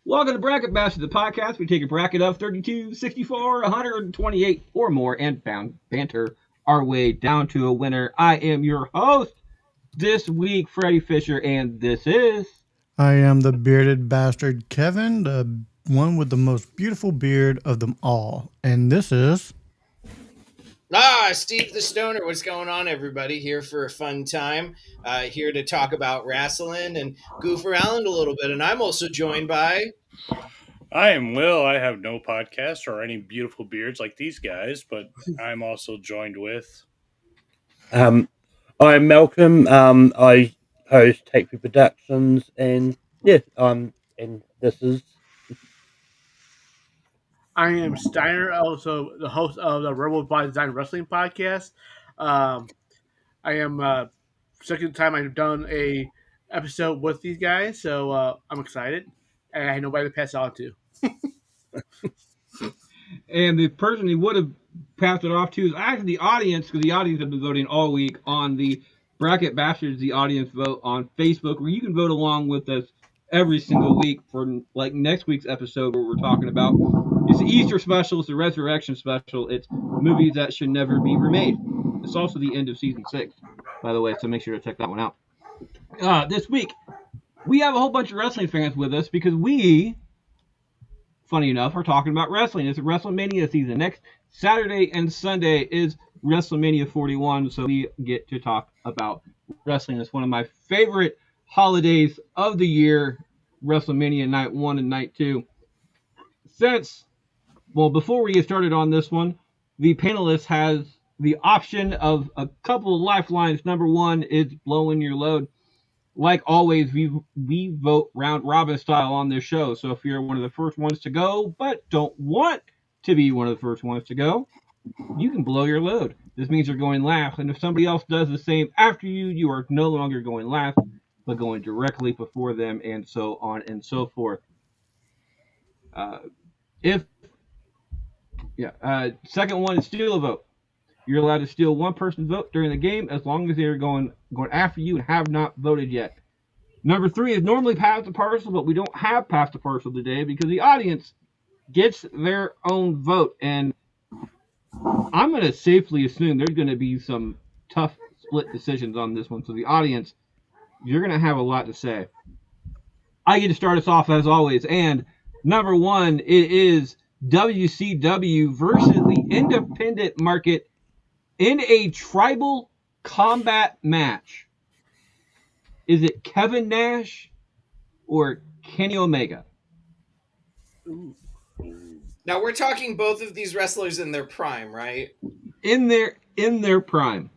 Welcome to Bracket Bash, the podcast. We take a bracket of 32, 64, 128 or more and banter our way down to a winner. I am your host this week, Freddie Fisher, and this is... I am the bearded bastard Kevin, the one with the most beautiful beard of them all. And this is... Steve the Stoner. What's going on, everybody? Here for a fun time. Here to talk about wrestling and goof around a little bit. And I'm also joined by... I am Will. I have no podcast or any beautiful beards like these guys, but I'm also joined with... I'm Malcolm. I host Take Two Productions, and and this is... I am Steiner, also the host of the Rebel by Design Wrestling podcast. I am second time I've done a episode with these guys, so I'm excited, and I had nobody to pass it on to. And the person he would have passed it off to is actually the audience, because the audience have been voting all week on the Bracket Bastards, the audience vote on Facebook, where you can vote along with us every single week for like next week's episode, where we're talking about it's the Easter special, it's the Resurrection special, it's movies that should never be remade. It's also the end of season 6, by the way, so make sure to check that one out. This week, we have a whole bunch of wrestling fans with us because we, funny enough, are talking about wrestling. It's WrestleMania season. Next Saturday and Sunday is WrestleMania 41, so we get to talk about wrestling. It's one of my favorite holidays of the year, WrestleMania Night 1 and Night 2. Before we get started on this one, the panelist has the option of a couple of lifelines. Number one is blowing your load. Like always, we vote round robin style on this show. So if you're one of the first ones to go, but don't want to be one of the first ones to go, you can blow your load. This means you're going last. And if somebody else does the same after you, you are no longer going last, but going directly before them, and so on and so forth. Second one is steal a vote. You're allowed to steal one person's vote during the game as long as they're going after you and have not voted yet. Number 3 is normally pass the parcel, but we don't have pass the parcel today because the audience gets their own vote. And I'm going to safely assume there's going to be some tough split decisions on this one. So the audience, you're going to have a lot to say. I get to start us off as always. And number 1, it is WCW versus the independent market in a tribal combat match. Is it Kevin Nash or Kenny Omega? Now, we're talking both of these wrestlers in their prime, right? In their prime.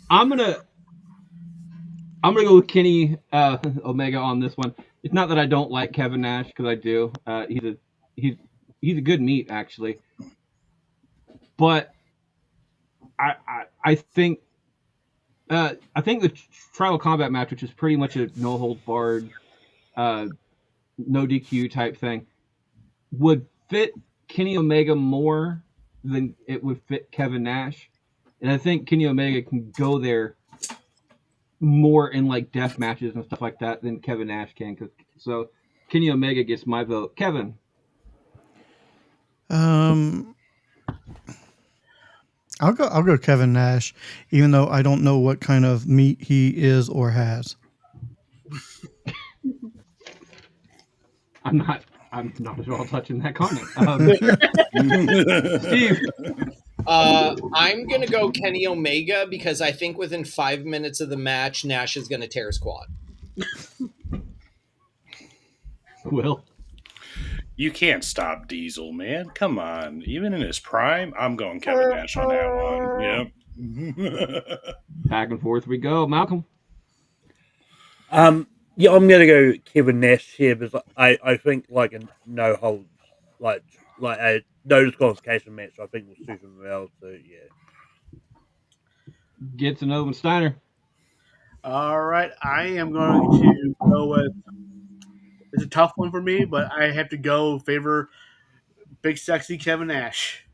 I'm gonna go with Kenny Omega on this one. It's not that I don't like Kevin Nash, because I do. He's a good meat, actually. But I think the tribal combat match, which is pretty much a no holds barred, no DQ type thing, would fit Kenny Omega more than it would fit Kevin Nash, and I think Kenny Omega can go there more in like death matches and stuff like that than Kevin Nash can. So Kenny Omega gets my vote. Kevin. I'll go Kevin Nash, even though I don't know what kind of meat he is or has. I'm not at all touching that comment. Steve. I'm going to go Kenny Omega because I think within 5 minutes of the match, Nash is going to tear his quad. Will. You can't stop Diesel, man. Come on. Even in his prime, I'm going Kevin Nash on that one. Yep. Back and forth we go. Malcolm? I'm going to go Kevin Nash here because I think like a no holds, like a no disqualification match, I think will suit him well. So yeah. Gets an open Steiner. All right, I am going to go with. It's a tough one for me, but I have to go favor big sexy Kevin Nash.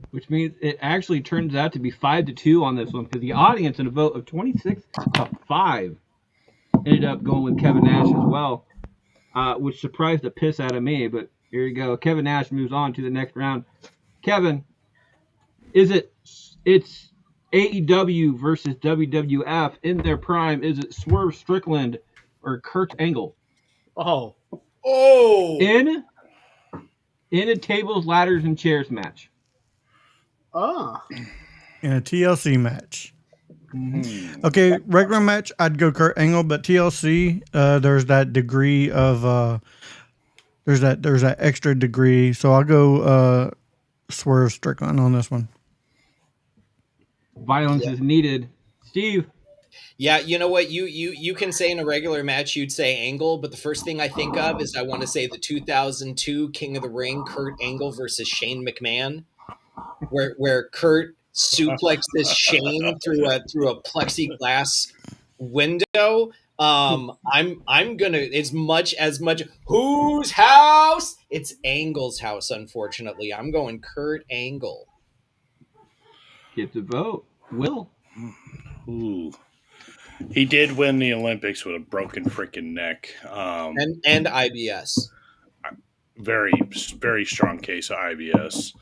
Which means it actually turns out to be 5-2 on this one because the audience, in a vote of 26-5, ended up going with Kevin Nash as well. which surprised the piss out of me. But here you go. Kevin Nash moves on to the next round. Kevin, it's AEW versus WWF in their prime? Is it Swerve Strickland or Kurt Angle? Oh, In a tables, ladders, and chairs match. In a TLC match. Okay, regular match, I'd go Kurt Angle, but TLC, there's that degree of there's that extra degree, so I'll go Swerve Strickland on this one. Violence is needed. Steve. Yeah, you know what? You can say in a regular match you'd say Angle, but the first thing I think of is I want to say the 2002 King of the Ring, Kurt Angle versus Shane McMahon, where Kurt suplexes Shane through a plexiglass window. I'm gonna as much whose house? It's Angle's house. Unfortunately, I'm going Kurt Angle. Get the vote. Will. Ooh. He did win the Olympics with a broken freaking neck. And IBS. Very, very strong case of IBS.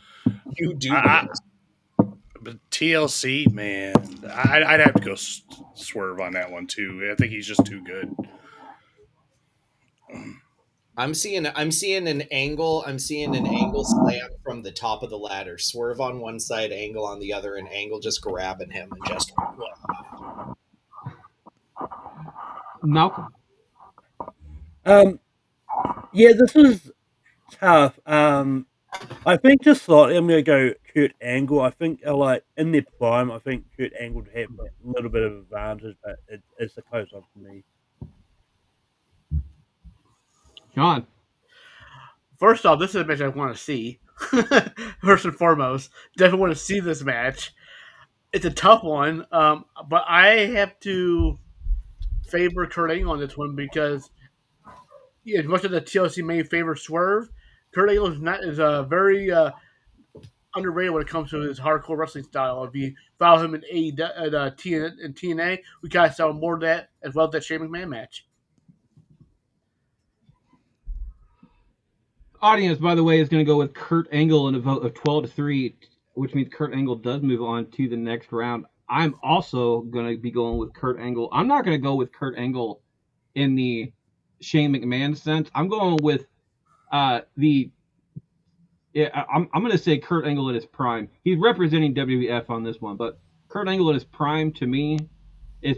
You do. But TLC, man, I'd have to go Swerve on that one too. I think he's just too good. I'm seeing an angle. I'm seeing an angle slam from the top of the ladder. Swerve on one side, Angle on the other, and Angle just grabbing him and just. Malcolm. Yeah, this is tough. I think just slightly, I'm going to go Kurt Angle. I think, like, in their prime, I think Kurt Angle would have a little bit of advantage, but it's a close one for me. John. First off, this is a match I want to see. First and foremost, definitely want to see this match. It's a tough one, but I have to favor Kurt Angle on this one because as much as the TLC may favor Swerve, Kurt Angle is very underrated when it comes to his hardcore wrestling style. If you follow him in TNA, we kind of saw more of that as well as that Shane McMahon match. Audience, by the way, is going to go with Kurt Angle in a vote of 12-3, which means Kurt Angle does move on to the next round. I'm also going to be going with Kurt Angle. I'm not going to go with Kurt Angle in the Shane McMahon sense. I'm going with I'm going to say Kurt Angle at his prime. He's representing WWF on this one, but Kurt Angle at his prime to me is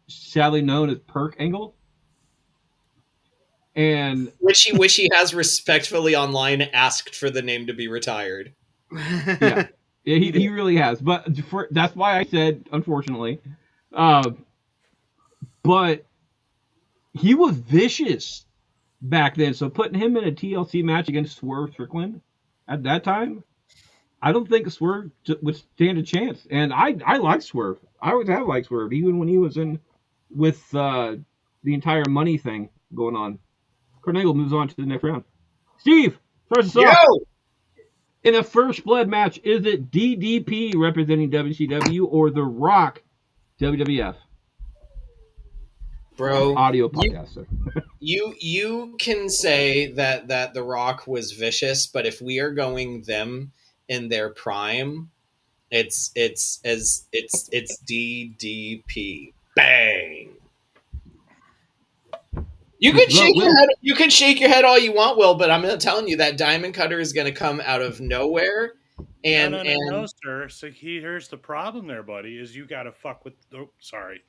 sadly known as Perk Angle. And which he has respectfully online asked for the name to be retired. Yeah, he really has. But that's why I said unfortunately. But he was vicious back then. So putting him in a TLC match against Swerve Strickland at that time, I don't think Swerve would stand a chance. And I like Swerve. I always have liked Swerve, even when he was in with the entire money thing going on. Kurt Angle moves on to the next round. Steve, first off, in a first blood match, is it DDP representing WCW or The Rock WWF? Bro, audio podcast. You can say that The Rock was vicious, but if we are going them in their prime, it's DDP. Bang. You can shake your head. You can shake your head all you want, Will, but I'm telling you that Diamond Cutter is going to come out of nowhere. And no, sir. So here's the problem, there, buddy. Is you got to fuck with. Oh, sorry,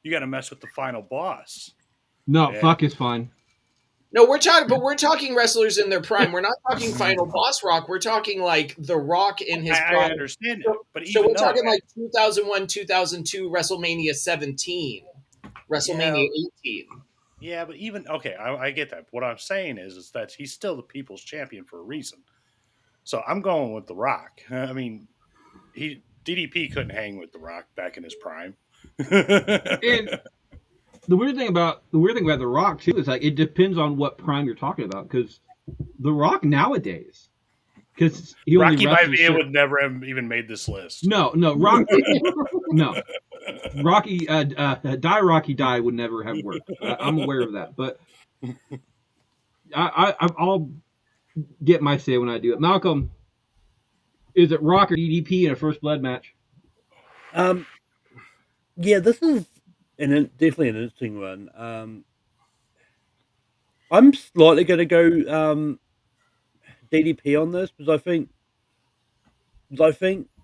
you got to mess with the final boss. No, fuck is fine. No, we're talking wrestlers in their prime. We're not talking final boss Rock. We're talking like The Rock in his prime. I understand it, but so we're talking like 2001, 2002, WrestleMania 17, WrestleMania 18. Yeah, but even I get that. What I'm saying is that he's still the people's champion for a reason. So I'm going with The Rock. I mean, DDP couldn't hang with The Rock back in his prime. And the weird thing about The Rock too is like it depends on what prime you're talking about. Because The Rock nowadays, because Rocky Maivia would never have even made this list. No, Rocky, no. Rocky, Die Rocky Die would never have worked. I'm aware of that. But I'll get my say when I do it. Malcolm, is it Rock or DDP in a first blood match? Um, yeah, this is definitely an interesting one. I'm slightly going to go DDP on this because I think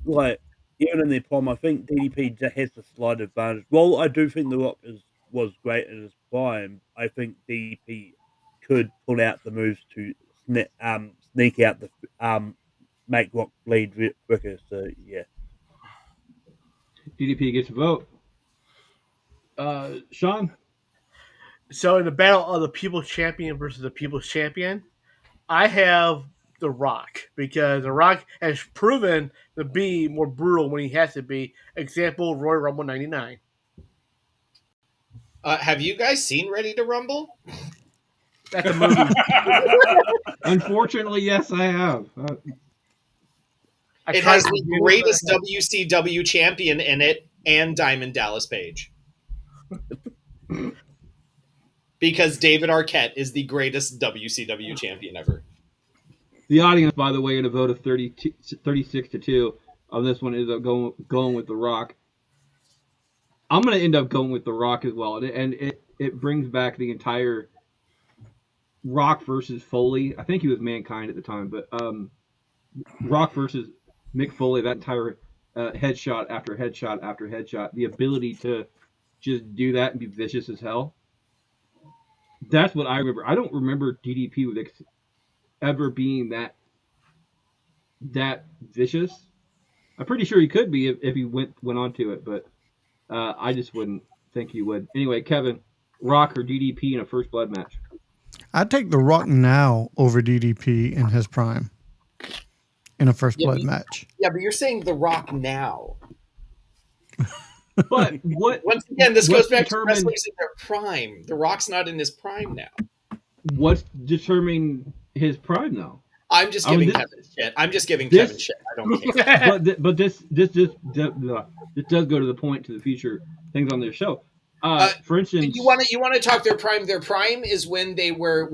like even in their prime, I think DDP has the slight advantage. While I do think The Rock was great in his prime, I think DDP could pull out the moves to sneak out the make Rock bleed quicker. So yeah. DDP gets a vote. Sean? So in the battle of the People's Champion versus the People's Champion, I have The Rock because The Rock has proven to be more brutal when he has to be. Example: Royal Rumble '99. Have you guys seen Ready to Rumble? That's a movie. Unfortunately, yes, I have. I It tried has to the do it, greatest but WCW champion in it and Diamond Dallas Page. Because David Arquette is the greatest WCW champion ever. The audience, by the way, in a vote of 36-2 on this one, is going with The Rock. I'm going to end up going with The Rock as well. And it brings back the entire Rock versus Foley. I think he was Mankind at the time, but Rock versus Mick Foley, that entire headshot after headshot after headshot, the ability to just do that and be vicious as hell. That's what I remember. I don't remember DDP with ever being that vicious. I'm pretty sure he could be if he went on to it, but I just wouldn't think he would. Anyway, Kevin, Rock or DDP in a first blood match? I'd take The Rock now over DDP in his prime in a first blood match. Yeah, but you're saying The Rock now. But what? Once again, this goes back to determined- wrestlers in their prime. The Rock's not in his prime now. What's determining his prime though? I'm just I mean, giving Kevin shit. I'm just giving Kevin shit. I don't care. But this does go to the point to the future things on their show. For instance, you want to talk their prime. Their prime is when they were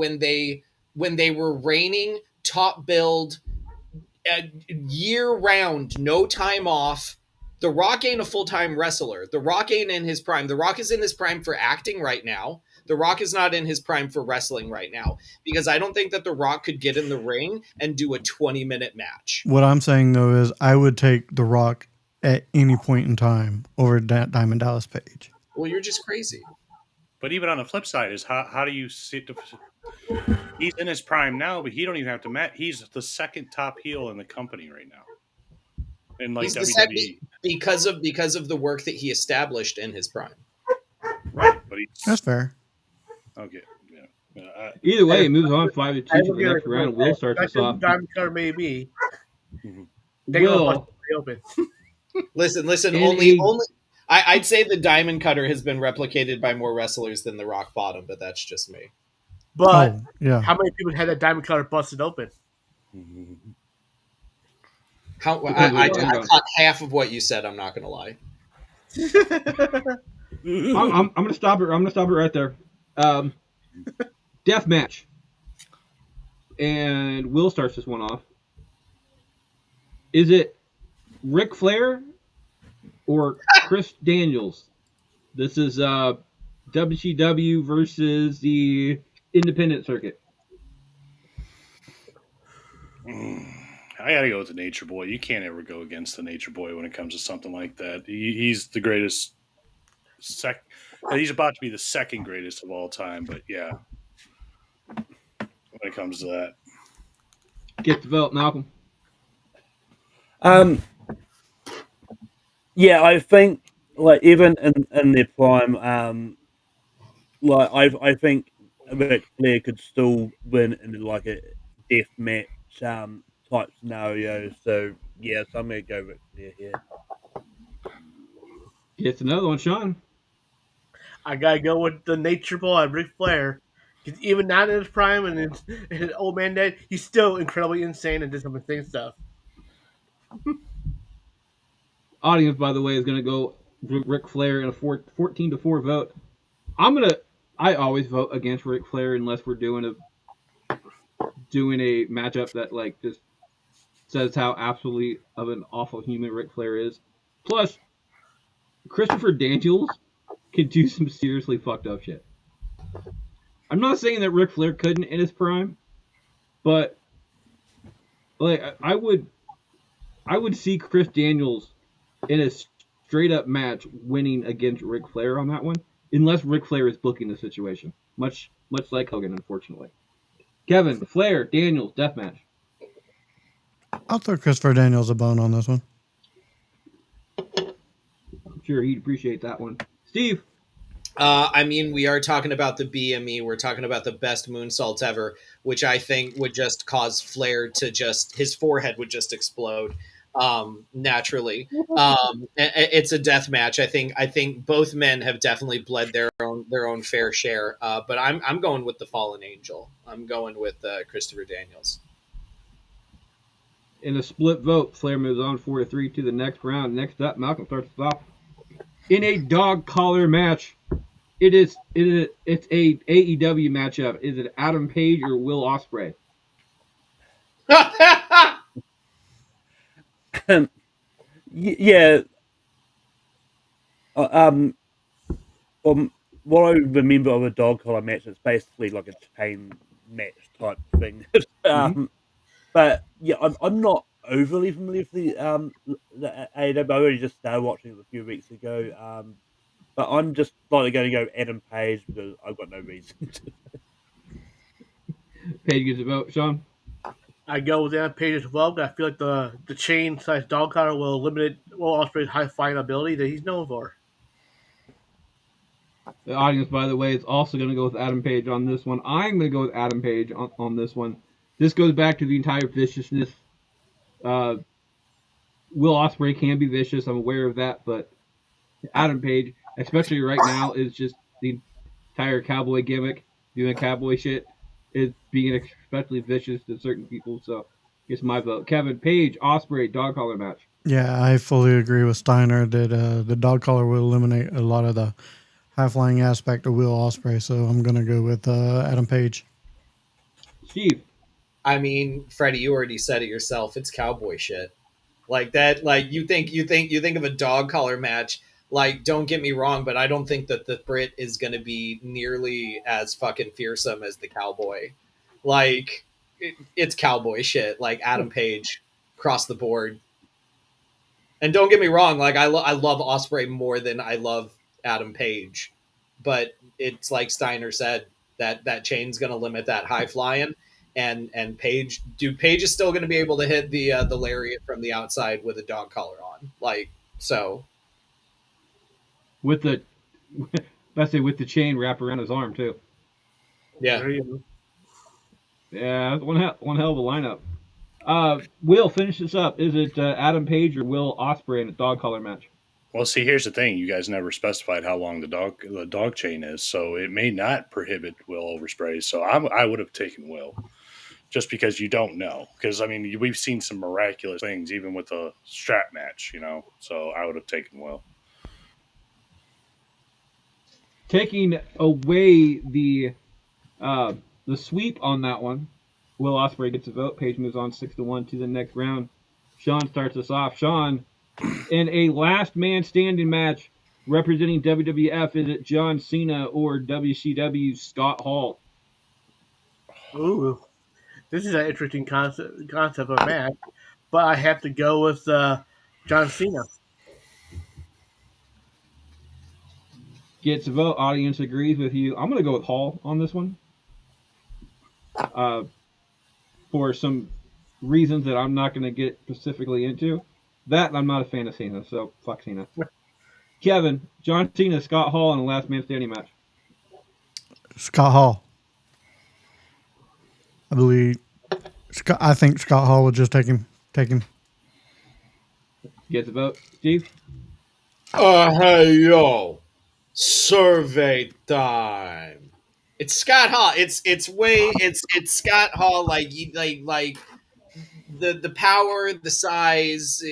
reigning, top billed, year round, no time off. The Rock ain't a full time wrestler. The Rock ain't in his prime. The Rock is in his prime for acting right now. The Rock is not in his prime for wrestling right now because I don't think that The Rock could get in the ring and do a 20-minute match. What I'm saying though is I would take The Rock at any point in time over Diamond Dallas Page. Well, you're just crazy. But even on the flip side is how do you sit? He's in his prime now, but he don't even have to match. He's the second top heel in the company right now. In like He's the WWE. second because of the work that he established in his prime. Right, but That's fair. Okay. Yeah. Either way, it moves on 5-2 I to will the give next it- round. Will starts us off. Diamond Cutter maybe. Mhm. They go Will, bust it open. Listen. In Only a- I'd say the Diamond Cutter has been replicated by more wrestlers than the Rock Bottom, but that's just me. But Oh, yeah. how many people had that Diamond Cutter busted open? How Depends I what you think caught half of what you said. I'm not gonna lie. I'm gonna stop it. I'm gonna stop it right there. Death match, and Will starts this one off. Is it Ric Flair or Chris Daniels? This is WCW versus the independent circuit. I gotta go with the Nature Boy. You can't ever go against the Nature Boy when it comes to something like that. He's the greatest. He's about to be the second greatest of all time. But yeah, when it comes to that, Get the vote, Malcolm. Yeah, I think like even in their prime, like I think Ric Flair could still win in like a death match type scenario. So yeah, so I'm gonna go Ric Flair here. Gets another one, Sean. I gotta go with the Nature Boy, Ric Flair. Because even not in his prime and his old man dead, he's still incredibly insane and does some insane stuff. Audience, by the way, is going to go Ric Flair in a 14-4 vote. I'm going to I always vote against Ric Flair unless we're doing a matchup that like just says how absolutely of an awful human Ric Flair is. Plus, Christopher Daniels can do some seriously fucked up shit. I'm not saying that Ric Flair couldn't in his prime, but like I would see Chris Daniels in a straight up match winning against Ric Flair on that one, unless Ric Flair is booking the situation. Much like Hogan, unfortunately. Kevin, Flair, Daniels, death match. I'll throw Christopher Daniels a bone on this one. I'm sure he'd appreciate that one. Steve. I mean, we are talking about the BME. We're talking about the best moonsault ever, which I think would just cause Flair to his forehead would just explode naturally. It's a death match. I think both men have definitely bled their own fair share. But I'm going with the Fallen Angel. I'm going with Christopher Daniels. In a split vote, Flair moves on 4-3 to the next round. Next up, Malcolm starts us off in a dog collar match. It's a AEW matchup. Is it Adam Page or Will Ospreay? Yeah. Uh, what I remember of a dog collar match, it's basically like a chain match type thing. But yeah, I'm not overly familiar with the AEW. I only just started watching it a few weeks ago. But I'm just likely going to go Adam Page because I've got no reason to. Page gets a vote. Sean? I go with Adam Page as well, but I feel like the chain slash dog collar will eliminate Will Ospreay's high flying ability that he's known for. The audience, by the way, is also going to go with Adam Page on this one. I'm going to go with Adam Page on this one. This goes back to the entire viciousness. Uh, Will Ospreay can be vicious. I'm aware of that, but Adam Page, especially right now, is just the entire cowboy gimmick, doing cowboy shit, is being especially vicious to certain people. So, it's my vote. Kevin Page, Ospreay, dog collar match. Yeah, I fully agree with Steiner that the dog collar will eliminate a lot of the high flying aspect of Will Ospreay. So I'm going to go with Adam Page. Steve. I mean, Freddie, you already said it yourself. It's cowboy shit. Like that, like you think of a dog collar match. Like, don't get me wrong, but I don't think that the Brit is going to be nearly as fucking fearsome as the cowboy. Like, it's cowboy shit. Like Adam Page, across the board. And don't get me wrong, like I love Osprey more than I love Adam Page, but it's like Steiner said that chain's going to limit that high flying, and Page is still going to be able to hit the lariat from the outside with a dog collar on, like so. With the, let's say, with the chain wrapped around his arm, too. Yeah, There you go. Yeah, that's one hell of a lineup. Will, finish this up. Is it Adam Page or Will Ospreay in a dog collar match? Well, see, here's the thing: you guys never specified how long the dog chain is, so it may not prohibit Will Overspray. So I would have taken Will, just because you don't know. Because I mean, we've seen some miraculous things even with a strap match, you know. So I would have taken Will. Taking away the sweep on that one, Will Ospreay gets a vote. Page moves on 6-1 to the next round. Sean starts us off. Sean, in a last man standing match representing WWF, is it John Cena or WCW Scott Hall? Ooh, this is an interesting concept of match, but I have to go with John Cena. Gets a vote. Audience agrees with you. I'm going to go with Hall on this one. For some reasons that I'm not going to get specifically into. That I'm not a fan of Cena, so fuck Cena. Kevin, John Cena, Scott Hall in a last man standing match. Scott Hall. I believe. I think Scott Hall would just take him. Gets a vote. Steve? hey yo, survey time. It's Scott Hall. It's Scott Hall. Like the power, the size,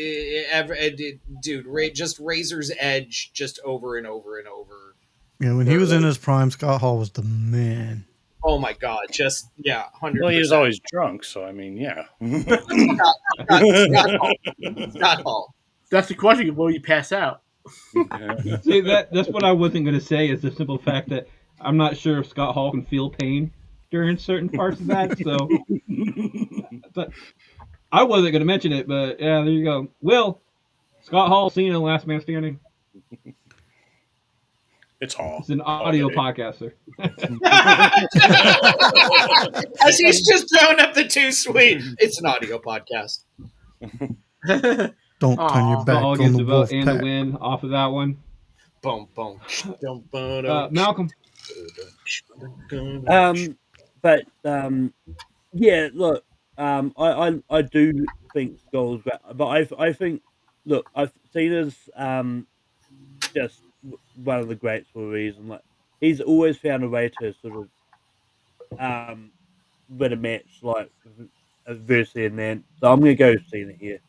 dude, just Razor's Edge, just over and over and over. Yeah, when he was in his prime, Scott Hall was the man. Oh my God, just yeah, 100%. Well, he was always drunk, so I mean, yeah. Scott Hall. Scott Hall. That's the question. Will you pass out? See, that's what I wasn't going to say. Is the simple fact that I'm not sure if Scott Hall can feel pain during certain parts of that. So, but I wasn't going to mention it, but yeah, there you go. Will Scott Hall, Cena, Last Man Standing. It's Hall. It's an audio podcast, sir. As he's just throwing up the too sweet. It's an audio podcast. Don't turn your Aw. back Hall on gets the the wolf vote and the pack. win off of that one. Boom, boom. Malcolm. But yeah, look, I do think Skull's great, but I think, look, I've Cena's just one of the greats for a reason. Like, he's always found a way to sort of win a match, like adversity and then. So I'm gonna go Cena here.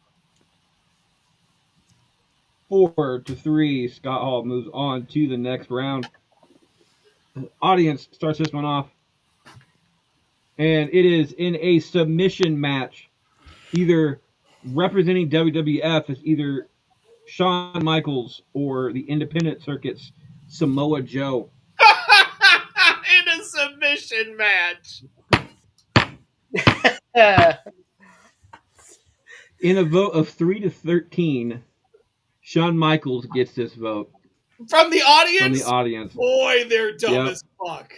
4-3. Scott Hall moves on to the next round. Audience starts this one off. And it is in a submission match. Either representing WWF as either Shawn Michaels or the independent circuit's Samoa Joe. In a submission match. In a vote of 3-13, Shawn Michaels gets this vote From the audience? from the audience. Boy, they're dumb Yep. as fuck.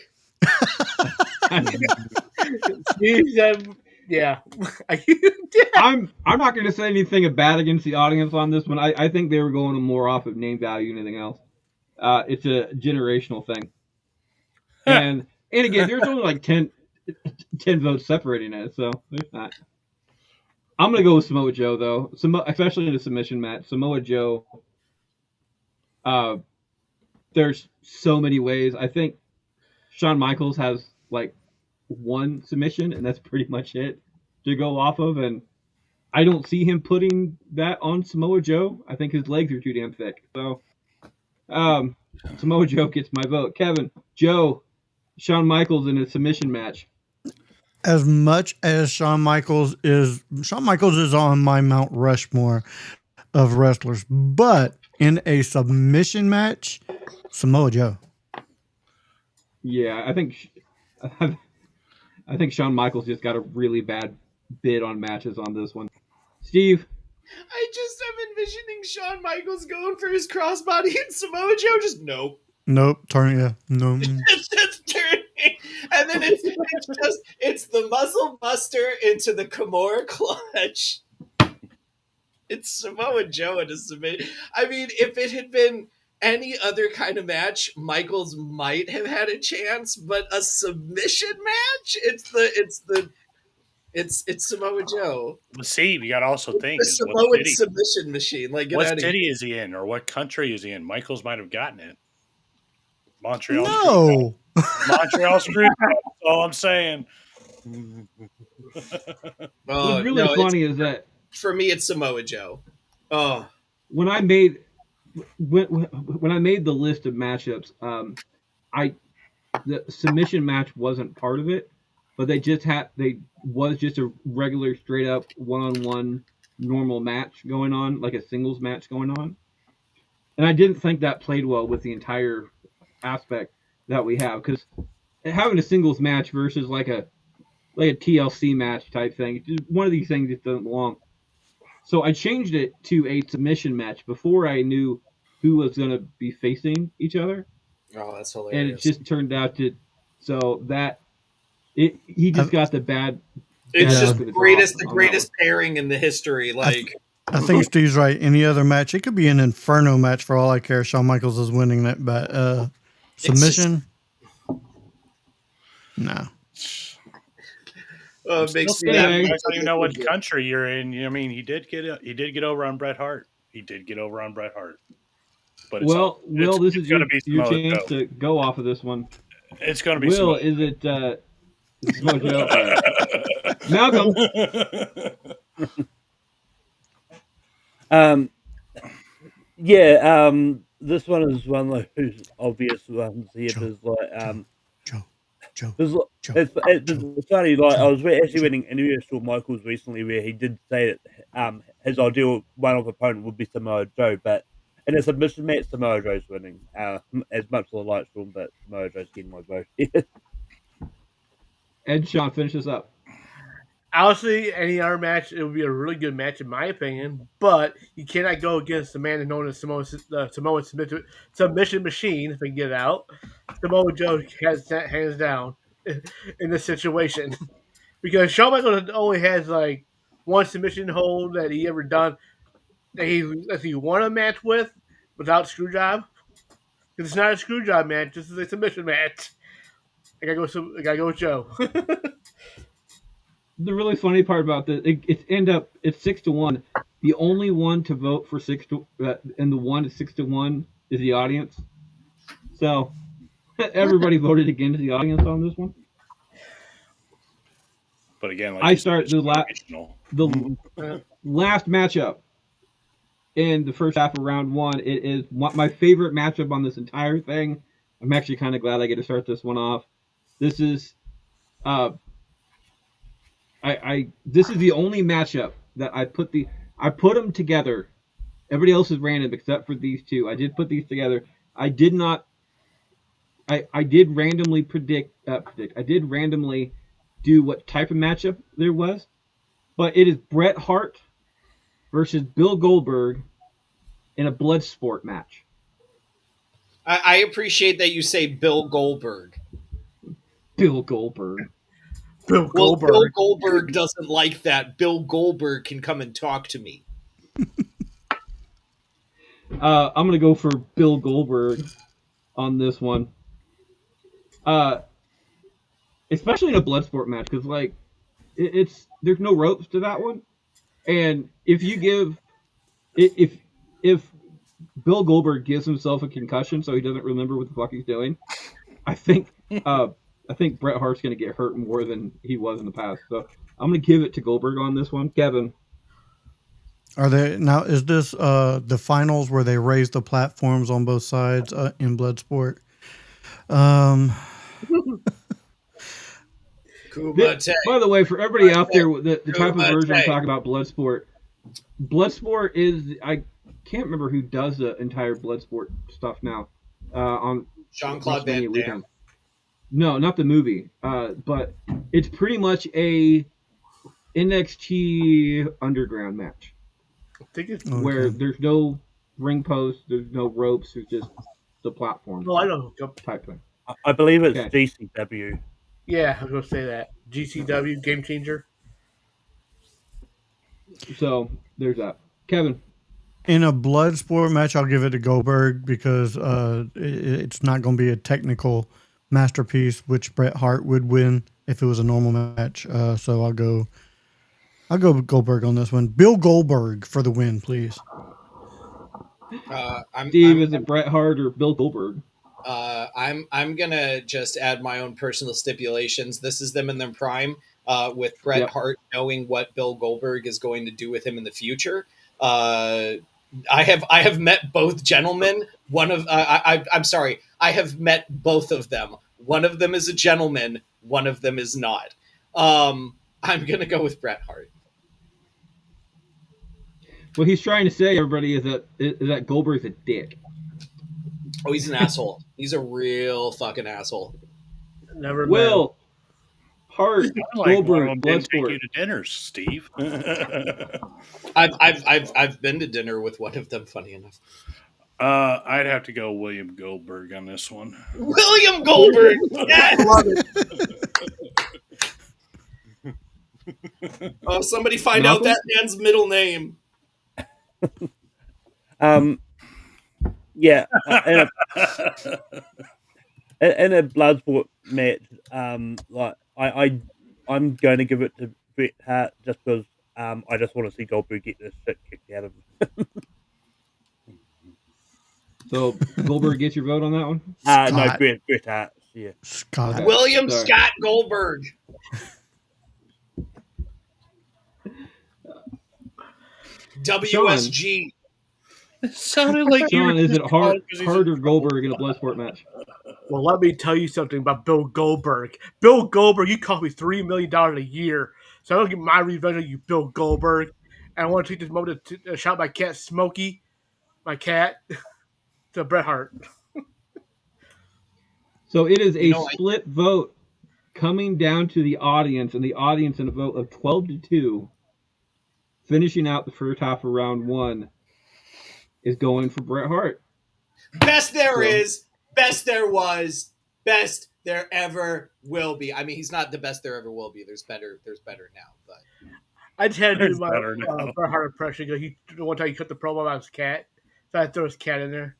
Yeah. I'm not going to say anything bad against the audience on this one. I think they were going more off of name value than anything else. It's a generational thing. And again, there's only like 10 votes separating it, so there's not. I'm going to go with Samoa Joe, though, especially in a submission match. Samoa Joe, there's so many ways. I think Shawn Michaels has like one submission, and that's pretty much it to go off of. And I don't see him putting that on Samoa Joe. I think his legs are too damn thick. So, Samoa Joe gets my vote. Kevin, Joe, Shawn Michaels in a submission match. As much as Shawn Michaels is on my Mount Rushmore of wrestlers, but in a submission match, Samoa Joe. Yeah, I think Shawn Michaels just got a really bad bid on matches on this one. Steve. I just am envisioning Shawn Michaels going for his crossbody and Samoa Joe just nope. Nope. No. It's just turning, and then it's the muzzle buster into the Kimura clutch. It's Samoa Joe in a submission. I mean, if it had been any other kind of match, Michaels might have had a chance, but a submission match, it's Samoa Joe. Well, see, you got to also think The Samoan submission machine. Like, what city is he in, or what country is he in? Michaels might have gotten it. Montreal. No. Montreal screwed up. That's all I'm saying. What's really funny is that for me, it's Samoa Joe. Oh, when I made the list of matchups, the submission match wasn't part of it, but they was just a regular straight up one-on-one normal match going on, like a singles match going on, and I didn't think that played well with the entire aspect that we have, because having a singles match versus like a TLC match type thing, one of these things just doesn't belong. So I changed it to a submission match before I knew who was going to be facing each other. Oh, that's hilarious. And it just turned out to, so that he just got the bad. It's just the greatest pairing in the history. Like, I think Steve's right. Any other match, it could be an Inferno match for all I care. Shawn Michaels is winning it, but submission, no. It makes me. I don't even know what country you're in. I mean, he did get over on Bret Hart. But Will, this is your chance Joe. to go off of this one. It's going to be Will, is it Samoa Joe? Malcolm. this one is one of those obvious ones here. Joe, There's like Joe, Joe, there's Joe, it's funny. Like I Joe, was actually Joe. reading an interview with Shawn Michaels recently where he did say that his ideal one-off opponent would be Samoa Joe, but in a submission match, Samoa Joe's winning. As much as I like Shawn, but Samoa Joe's getting my vote. Ed, Sean, finish this up. Honestly, any other match, it would be a really good match in my opinion. But you cannot go against the man known as Samoan submission machine. If I can get it out, Samoa Joe has that hands down in this situation because Shawn Michaels only has like one submission hold that he ever done that he won a match with without screw job. It's not a screw job match. This is a submission match. I gotta go with Joe. The really funny part about this, it's 6-1. The only one to vote for and the 6-1 is the audience. So everybody voted against the audience on this one. But again, like I you said, start it's the traditional. last matchup in the first half of round one. It is my favorite matchup on this entire thing. I'm actually kind of glad I get to start this one off. This is this is the only matchup that I put them together. Everybody else is random except for these two. I did put these together. I did not. I did randomly I did randomly do what type of matchup there was, but it is Bret Hart versus Bill Goldberg in a blood sport match. I appreciate that you say Bill Goldberg. Bill Goldberg. Bill Well, Goldberg. Bill Goldberg doesn't like that. Bill Goldberg can come and talk to me. I'm gonna go for Bill Goldberg on this one. Especially in a blood sport match, because like there's no ropes to that one, and if Bill Goldberg gives himself a concussion so he doesn't remember what the fuck he's doing, I think Bret Hart's gonna get hurt more than he was in the past. So I'm gonna give it to Goldberg on this one. Kevin. Are they now? Is this the finals where they raise the platforms on both sides in Bloodsport? Kumite. By the way, for everybody out there, the type of version I'm talking about, Bloodsport. Bloodsport is I can't remember who does the entire Bloodsport stuff now. On Jean-Claude Van Damme. Weekend. No, not the movie. But it's pretty much a NXT Underground match. I think it's where there's no ring post, there's no ropes, there's just the platform. I know. Type thing. I believe it's Okay. GCW. Yeah, I was gonna say that. GCW Game Changer. So there's that. Kevin. In a blood sport match, I'll give it to Goldberg because it's not going to be a technical masterpiece, which Bret Hart would win if it was a normal match. So I'll go with Goldberg on this one. Bill Goldberg for the win, please. Steve, is it Bret Hart or Bill Goldberg? I'm gonna just add my own personal stipulations. This is them in their prime, with Bret Hart knowing what Bill Goldberg is going to do with him in the future. I have met both gentlemen. I'm sorry. I have met both of them. One of them is a gentleman. One of them is not. I'm gonna go with Bret Hart. What he's trying to say, everybody, is that Goldberg's a dick. Oh, he's an asshole. He's a real fucking asshole. Never Will Hart, Like Goldberg, didn't take Bloodsport. you to dinner, Steve. I've been to dinner with one of them. Funny enough, I'd have to go William Goldberg on this one. William Goldberg. Yes! Love it. Oh, somebody find out that man's middle name. Yeah, in a Bloodsport match, like I'm going to give it to Bret Hart just because I just want to see Goldberg get this shit kicked out of him. So Goldberg gets your vote on that one? No, Bret Hart. Yeah, Scott. Okay. William Sorry. Scott Goldberg. WSG. It sounded like you were Sean, is it just calling 'cause he's in Hart or trouble. Goldberg in a Bloodsport match? Well, let me tell you something about Bill Goldberg. Bill Goldberg, you cost me $3 million a year. So I'm going to get my revenge on you, Bill Goldberg. And I want to take this moment to shout my cat, Smokey, my cat, to Bret Hart. So it is You a know, split vote coming down to the audience, and the audience in a vote of 12-2, finishing out the first half of round one, is going for Bret Hart. best there So- is, best there was, best there ever will be. I mean, he's not the best there ever will be. There's better now, but I just had to do It's my better now. Bret Hart impression. The one time he cut the promo about his cat. So I had to throw his cat in there.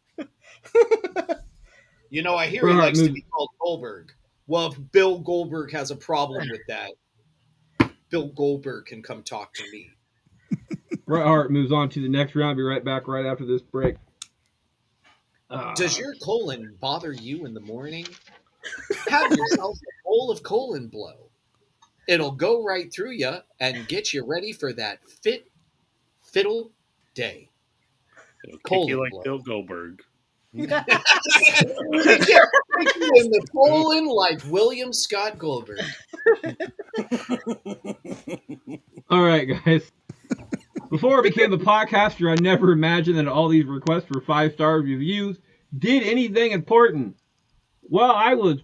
you know, I hear Bret he Hart likes to moved- be called Goldberg. Well, if Bill Goldberg has a problem with that, Bill Goldberg can come talk to me. Bret Hart moves on to the next round. Be right back right after this break. Does your colon bother you in the morning? Have yourself a bowl of colon blow. It'll go right through you and get you ready for that fiddle day. It'll kick Colon you like blow. Bill Goldberg. Kick you in the colon like William Scott Goldberg. All right, guys. Before I became a podcaster, I never imagined that all these requests for 5-star reviews did anything important. Well, I was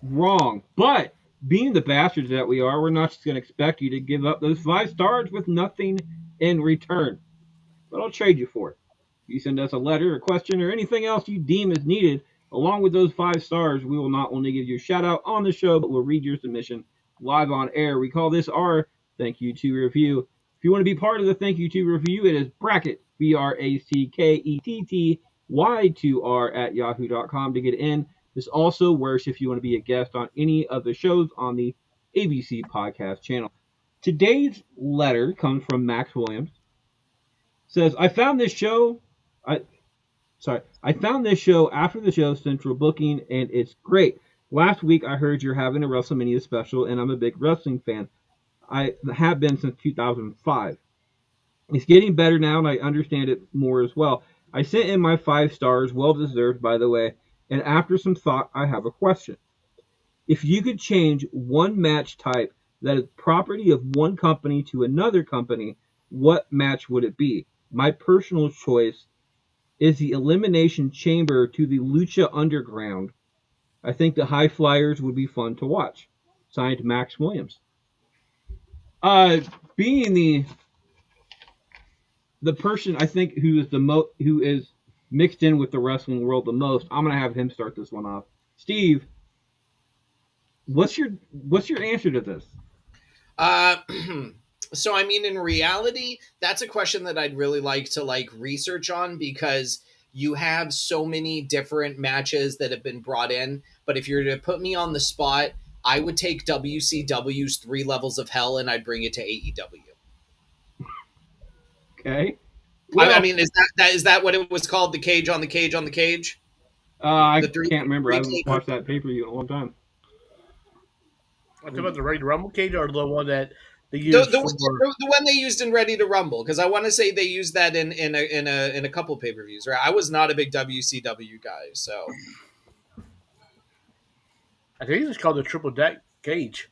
wrong. But being the bastards that we are, we're not just going to expect you to give up those 5 stars with nothing in return. But I'll trade you for it. If you send us a letter, a question, or anything else you deem is needed, along with those 5 stars, we will not only give you a shout out on the show, but we'll read your submission live on air. We call this our Thank You to Review. If you want to be part of the Thank You to Review, it is bracket, BRACKETTY2R at yahoo.com to get in. This also works if you want to be a guest on any of the shows on the ABC podcast channel. Today's letter comes from Max Williams. Says, I found this show after the show Central Booking, and it's great. Last week I heard you're having a WrestleMania special, and I'm a big wrestling fan. I have been since 2005. It's getting better now, and I understand it more as well. I sent in my 5 stars, well deserved, by the way, and after some thought, I have a question. If you could change one match type that is property of one company to another company, what match would it be? My personal choice is the Elimination Chamber to the Lucha Underground. I think the High Flyers would be fun to watch. Signed, Max Williams. Being the person I think who is mixed in with the wrestling world the most, I'm gonna have him start this one off. Steve, what's your answer to this? So I mean, in reality, that's a question that I'd really like to research on, because you have so many different matches that have been brought in. But if you're to put me on the spot, I would take WCW's 3 Levels of Hell and I'd bring it to AEW. Okay. I mean, is that what it was called? The cage on the cage on the cage? I The can't remember. I haven't three- watched that pay-per-view in a long time. I'm talking about the Ready to Rumble cage or the one that they The, used the, for. the one they used in Ready to Rumble, because I want to say they used that in a couple pay-per-views. Right? I was not a big WCW guy, so I think it's called the Triple Deck cage.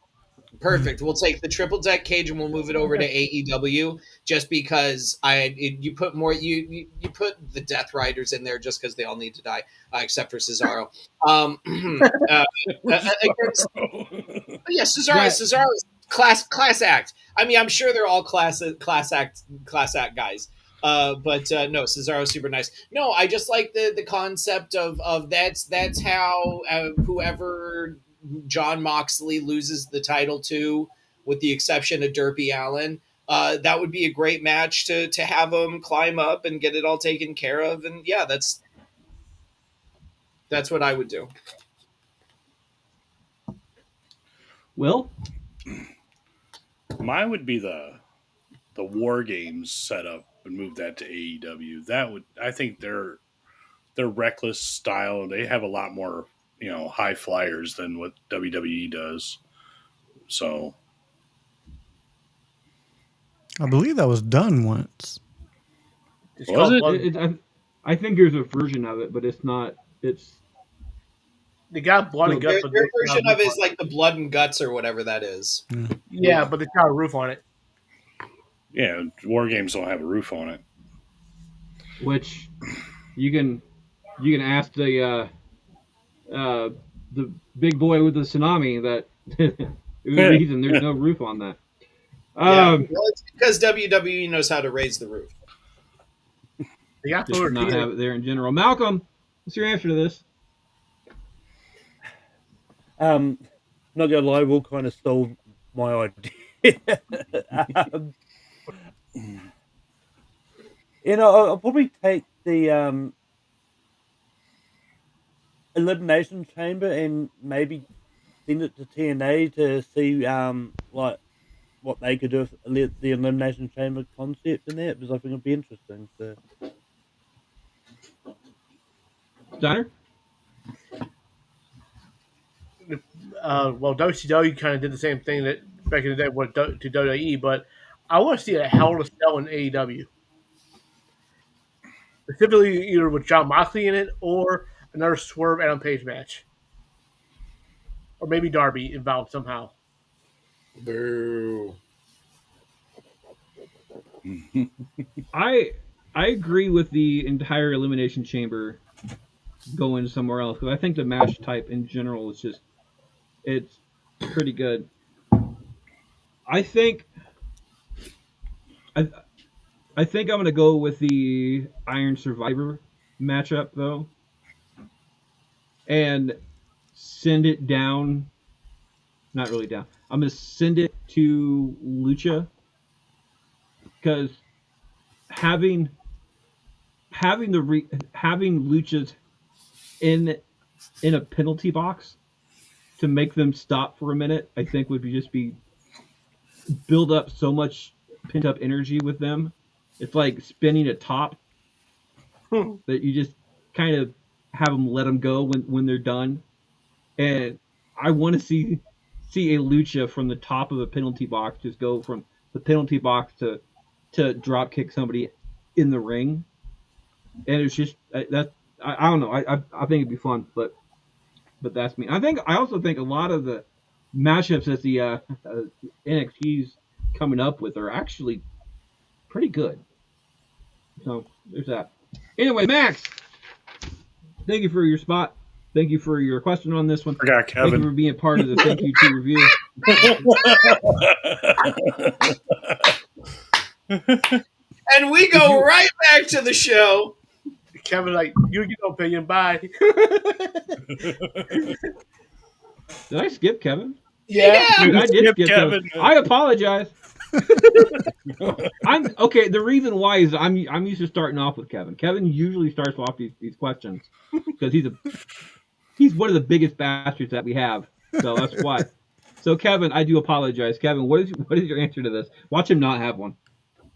perfect. We'll take the triple deck cage and we'll move it over to AEW, just because you put more you put the Death Riders in there just because they all need to die, except for Cesaro. Against, yeah, Cesaro's class act. I mean, I'm sure they're all class act guys. But no, Cesaro's super nice. No, I just like the concept of that's how whoever John Moxley loses the title to, with the exception of Derby Allen. That would be a great match to have him climb up and get it all taken care of. And yeah, that's what I would do. Will? Mine would be the War Games setup and move that to AEW. That would, I think their reckless style. They have a lot more high flyers than what WWE does. So I believe that was done once. It's Was called it? Blood. I think there's a version of it, but it's not. It's They got blood and So- guts, Their, but their they version got a of it roof is like the blood and guts or whatever that is. on it. Yeah, but they got a roof on it. Yeah, war games don't have a roof on it. which you can ask the big boy with the tsunami that the reason there's no roof on that. Yeah, well, it's because WWE knows how to raise the roof. They got Just to not repeat have it. it there in general. Malcolm, what's your answer to this? Not gonna lie, Will kind of stole my idea. um, I'll probably take the elimination chamber and maybe send it to TNA to see like what they could do with the elimination chamber concept in that, because I think it'd be interesting. So Steiner? Well, WCW kind of did the same thing that back in the day with to WWE, but I want to see a Hell in a Cell in AEW. Specifically, either with John Moxley in it or another Swerve Adam Page match. Or maybe Darby involved somehow. Boo. I agree with the entire elimination chamber going somewhere else because I think the match type in general is just it's pretty good. I think I I think I'm gonna go with the Iron Survivor matchup though, and send it down. Not really down. I'm gonna send it to Lucha because having having Luchas in a penalty box to make them stop for a minute, I think would just be build up so much pent up energy with them. It's like spinning a top that you just kind of have them let them go when they're done. And I want to see a lucha from the top of a penalty box just go from the penalty box to drop kick somebody in the ring. And it's just that I don't know. I think it'd be fun, but that's me. I also think a lot of the matchups that the NXT's coming up with are actually pretty good. So there's that. Anyway, Max, thank you for your spot. Thank you for your question on this one. Forgot Thank you Kevin. for being part of the Thank You to review. And we go right back to the show. Kevin, like, you get no opinion, bye. Did I skip Kevin? Yeah. Dude, I did Skip skip Kevin. Kevin. I apologize. I'm okay. The reason why is I'm used to starting off with Kevin. Kevin usually starts off these questions because he's one of the biggest bastards that we have. So that's why. So Kevin, I do apologize. Kevin, what is your answer to this? Watch him not have one.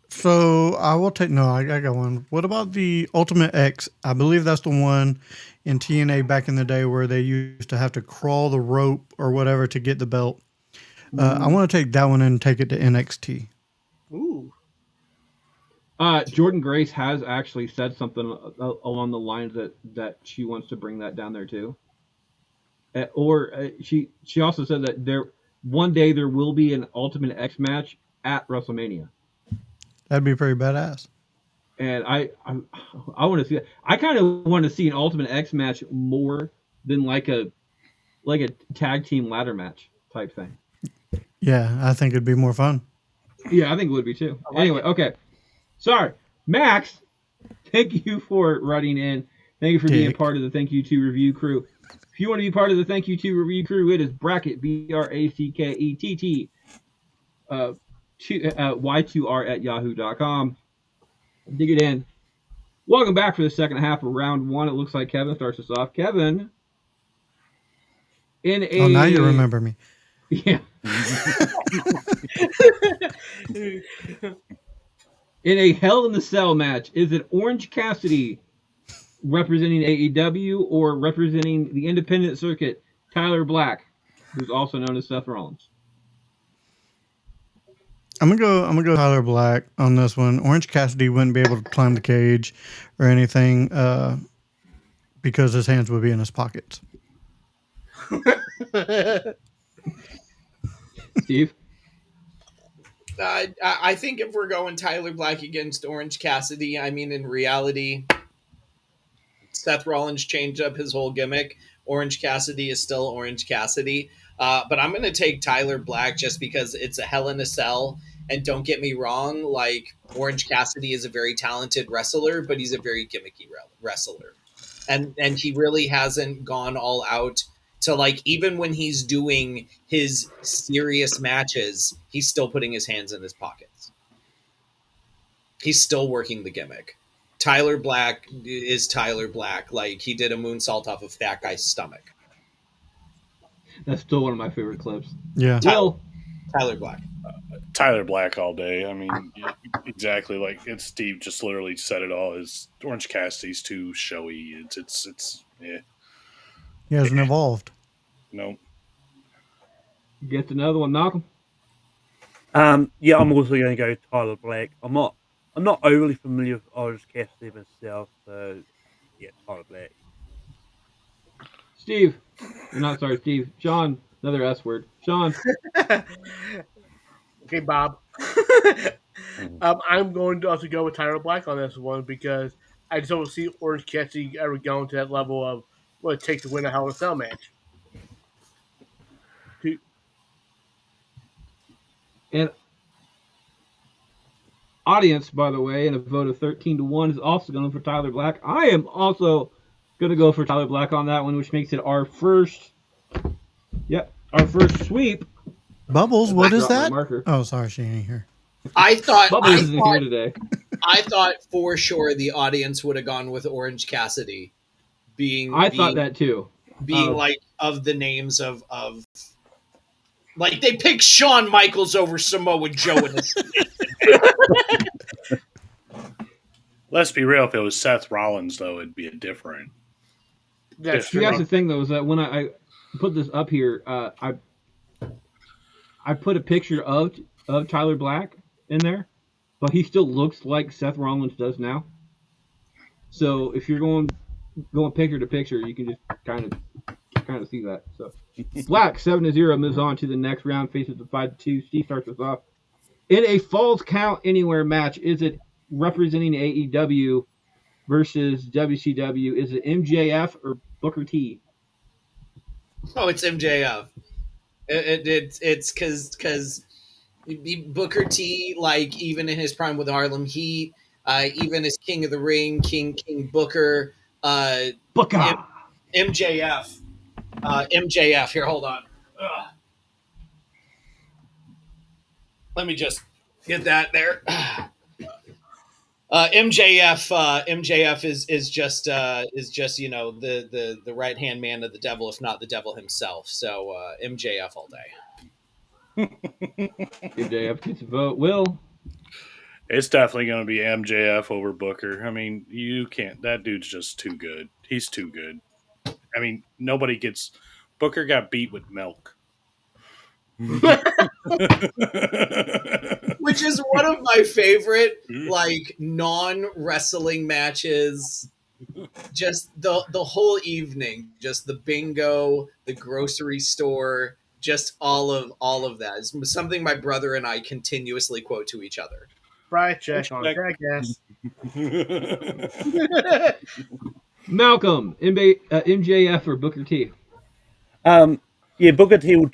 So I will take no. I got one. What about the Ultimate X? I believe that's the one in TNA back in the day where they used to have to crawl the rope or whatever to get the belt. I want to take that one and take it to NXT. Ooh. Jordan Grace has actually said something along the lines that she wants to bring that down there too. She also said that one day there will be an Ultimate X match at WrestleMania. That'd be pretty badass. And I want to see that. I kind of want to see an Ultimate X match more than like a tag team ladder match type thing. Yeah, I think it'd be more fun. Yeah, I think it would be too. Anyway, okay. Sorry, Max. Thank you for writing in. Thank you for being part of the Thank You to Review crew. If you want to be part of the Thank You to Review crew, it is bracket BRACKETT Y2R at yahoo.com. Dig it in. Welcome back for the second half of round one. It looks like Kevin starts us off. Kevin, in a Oh, now you remember me. Yeah. In a Hell in the Cell match, is it Orange Cassidy representing AEW or representing the independent circuit, Tyler Black, who's also known as Seth Rollins? I'm gonna go Tyler Black on this one. Orange Cassidy wouldn't be able to climb the cage or anything because his hands would be in his pockets. Steve? I think if we're going Tyler Black against Orange Cassidy, I mean, in reality, Seth Rollins changed up his whole gimmick. Orange Cassidy is still Orange Cassidy. But I'm going to take Tyler Black just because it's a Hell in a Cell. And don't get me wrong, like, Orange Cassidy is a very talented wrestler, but he's a very gimmicky wrestler. And he really hasn't gone all out to, like, even when he's doing his serious matches, he's still putting his hands in his pockets. He's still working the gimmick. Tyler Black is Tyler Black. Like, he did a moonsault off of Fat Guy's stomach. That's still one of my favorite clips. Yeah. Will? Tyler Black. Tyler Black all day. I mean, exactly. Like Steve just literally said it all. Is Orange Cassidy's too showy? It's yeah. He hasn't evolved. No. Get another one, Malcolm. Yeah, I'm also going to go Tyler Black. I'm not overly familiar with Orange Cassidy myself, so yeah, Tyler Black. Steve. Not sorry, Steve. Sean. Another S word. Sean. Okay, Bob. I'm going to also go with Tyler Black on this one because I just don't see Orange Cassidy ever going to that level of what it takes to win a Hell in a Cell match. And audience, by the way, in a vote of 13-1, is also going for Tyler Black. I am also going to go for Tyler Black on that one, which makes it our first sweep. Bubbles, what is that? Marker. Oh, sorry, she ain't here. Bubbles isn't here today. I thought for sure the audience would have gone with Orange Cassidy. I thought that too. Being like of the names of like they picked Shawn Michaels over Samoa Joe in this. Let's be real. If it was Seth Rollins, though, it'd be a different. That's See, that's the thing, though, is that when I put this up here, I put a picture of Tyler Black in there, but he still looks like Seth Rollins does now. So if you're going picture to picture, you can just kind of see that. So Black 7-0 moves on to the next round, faces the 5-2. Steve starts us off in a Falls Count Anywhere match. Is it representing AEW versus WCW? Is it MJF or Booker T? Oh, it's MJF. It's because Booker T, like, even in his prime with Harlem Heat, even as King of the Ring, King Booker, Booker. MJF. MJF. Here, hold on. Ugh. Let me just get that there. MJF is just the right hand man of the devil, if not the devil himself. So MJF all day. MJF gets a vote. Will? It's definitely going to be MJF over Booker. I mean, you can't. That dude's just too good. He's too good. I mean, nobody gets. Booker got beat with milk. Which is one of my favorite, like, non-wrestling matches. Just the whole evening, just the bingo, the grocery store, just all of that. It's something my brother and I continuously quote to each other. Fried check on Jackass. Malcolm, MJF or Booker T? Yeah, Booker T will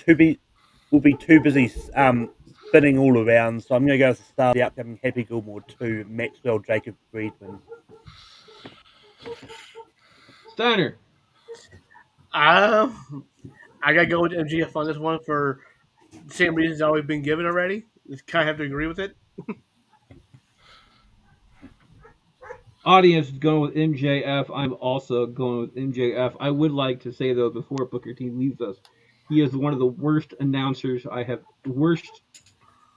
be too busy spinning all around, so I'm going to go with the star of the upcoming Happy Gilmore 2, Maxwell Jacob Friedman. Steiner. I gotta go with MGF on this one for the same reasons I've always been given already. Just kind of have to agree with it. Audience is going with MJF. I'm also going with MJF. I would like to say, though, before Booker T leaves us, he is one of the worst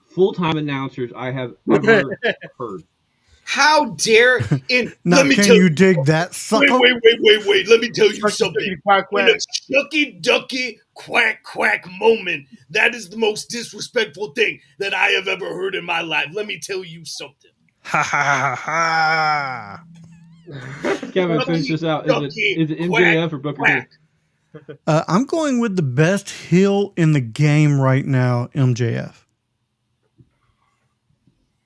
full-time announcers I have ever heard. How dare in Now, let me can tell you you dig that, wait, sucker? wait. Let me tell you Shucky something. ducky quack In a quack. shucky ducky quack quack moment, that is the most disrespectful thing that I have ever heard in my life. Let me tell you something. Ha ha ha Kevin, finish this out. Ducky, Is it quack, MJF or Booker quack. T? ha. I'm going with the best heel in the game right now, MJF.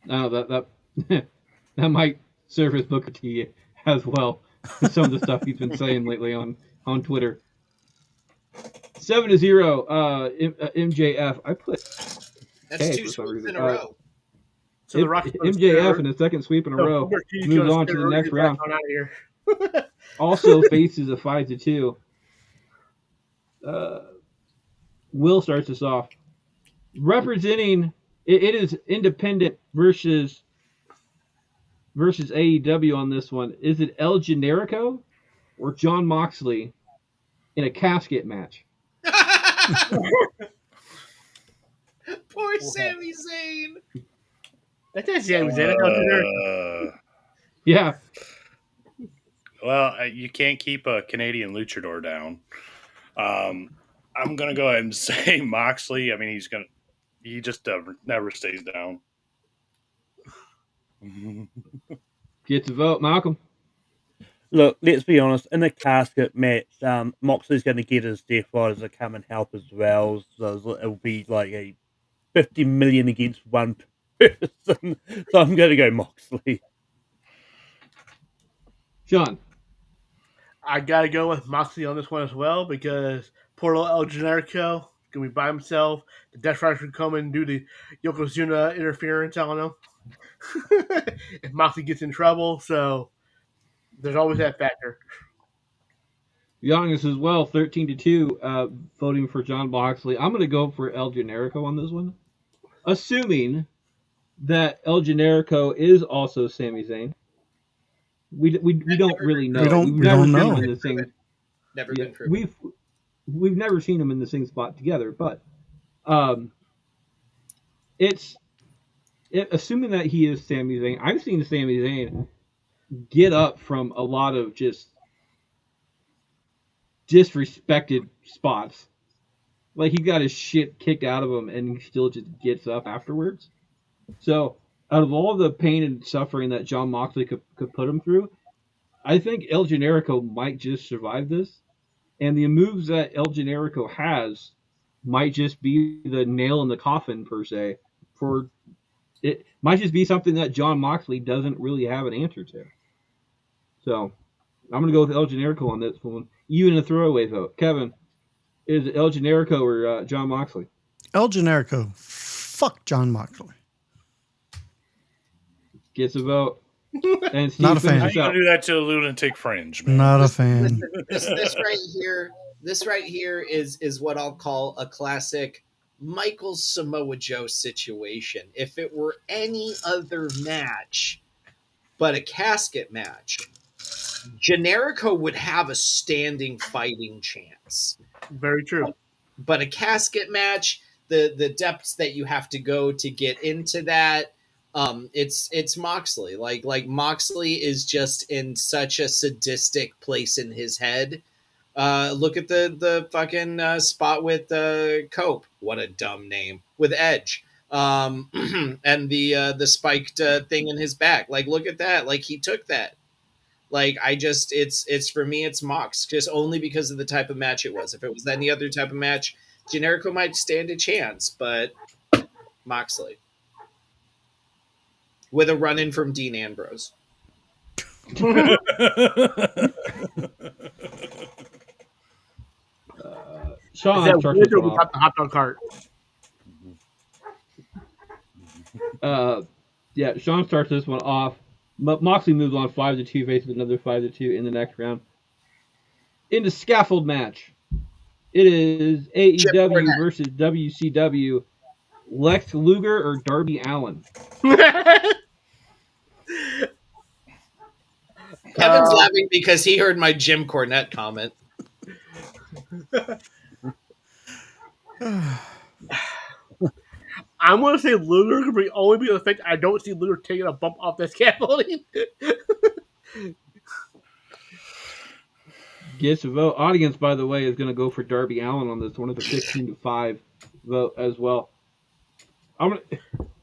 No, that might surface Booker T as well. Some of the stuff he's been saying lately on Twitter. 7-0, MJF. I put That's K two for some sweeps reason. in a row. So the Rock's going to MJF in the second sweep in a row Booker T's moves going on to the next round. On out of here. Also faces a 5-2. Will starts us off. Representing it is independent versus AEW on this one. Is it El Generico or John Moxley in a casket match? Poor Sami Zayn. That's Sami Zayn. Yeah. Well, you can't keep a Canadian luchador down. I'm gonna go ahead and say Moxley. I mean, he just never stays down. Gets a vote, Malcolm. Look, let's be honest. In a casket match, Moxley's going to get his Death Riders to come and help as well. So it'll be like a 50 million against one person. So I'm going to go Moxley. Sean. I got to go with Moxley on this one as well because poor little El Generico going to be by himself. The Death Riders would come and do the Yokozuna interference. I don't know. If Moxley gets in trouble, so there's always that factor. Youngest as well, 13-2, voting for John Moxley. I'm going to go for El Generico on this one, assuming that El Generico is also Sami Zayn. We don't really know. We We've don't seen know. him in the same. Never Yeah, been proven. we've never seen them in the same spot together, but assuming that he is Sami Zayn. I've seen Sami Zayn get up from a lot of just disrespected spots. Like he got his shit kicked out of him, and he still just gets up afterwards. So, out of all the pain and suffering that John Moxley could put him through, I think El Generico might just survive this. And the moves that El Generico has might just be the nail in the coffin, per se. For it might just be something that John Moxley doesn't really have an answer to. So, I'm going to go with El Generico on this one. You in a throwaway vote. Kevin, is it El Generico or John Moxley? El Generico. Fuck John Moxley. Gets a vote. And Steve, Not a fan. How finish you us gonna out. do that to a lunatic fringe, man? Not a fan. This right here is what I'll call a classic Michael Samoa Joe situation. If it were any other match but a casket match, Generico would have a standing fighting chance. Very true. But a casket match, the depths that you have to go to get into that, it's Moxley. Like Moxley is just in such a sadistic place in his head. Look at the fucking spot with Cope. What a dumb name with Edge. And the spiked thing in his back. Like, look at that. Like he took that. Like it's for me, it's Mox just only because of the type of match it was. If it was any other type of match, Generico might stand a chance, but Moxley with a run in from Dean Ambrose. Sean, Is that starts weird this or one we off. got the hot dog cart? Yeah, Sean starts this one off. Moxley moves on 5-2, faces another 5-2 in the next round. In the scaffold match, it is AEW versus WCW. Lex Luger or Darby Allin? Kevin's laughing because he heard my Jim Cornette comment. I'm going to say Luger, but only because of the fact I don't see Luger taking a bump off that scaffolding. Gets a vote. Audience, by the way, is going to go for Darby Allin on this one. It's a 15-5 vote as well.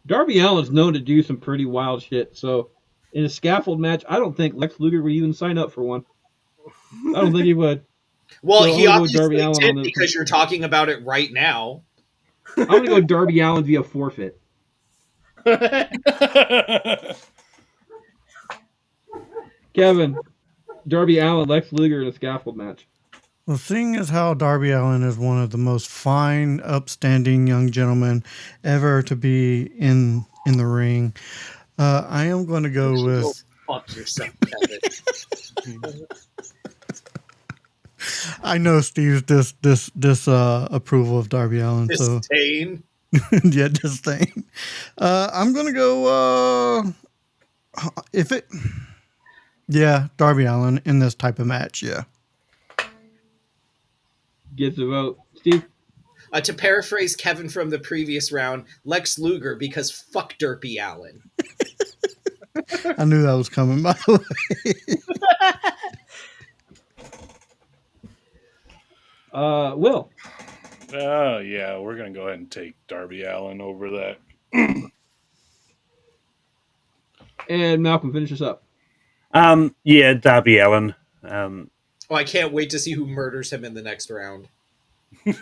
Darby Allin's known to do some pretty wild shit. So in a scaffold match, I don't think Lex Luger would even sign up for one. I don't think he would. Well, So he I'm gonna go Darby obviously Allin did on this because you're talking about it right now. I'm going to go Darby Allin via forfeit. Kevin, Darby Allin, Lex Luger in a scaffold match. Well, seeing as how Darby Allin is one of the most fine, upstanding young gentlemen ever to be in the ring, I am going to go Go with. fuck yourself, Kevin. I know Steve's this approval of Darby Allin, so Disdain. yeah, disdain. I'm gonna go. If it, yeah, Darby Allin in this type of match, yeah. Gets a vote. Steve? To paraphrase Kevin from the previous round, Lex Luger because fuck Darby Allin. I knew that was coming, by the way. Will? Yeah, we're going to go ahead and take Darby Allin over that. And Malcolm, finish us up. Yeah, Darby Allin. Oh, I can't wait to see who murders him in the next round. It's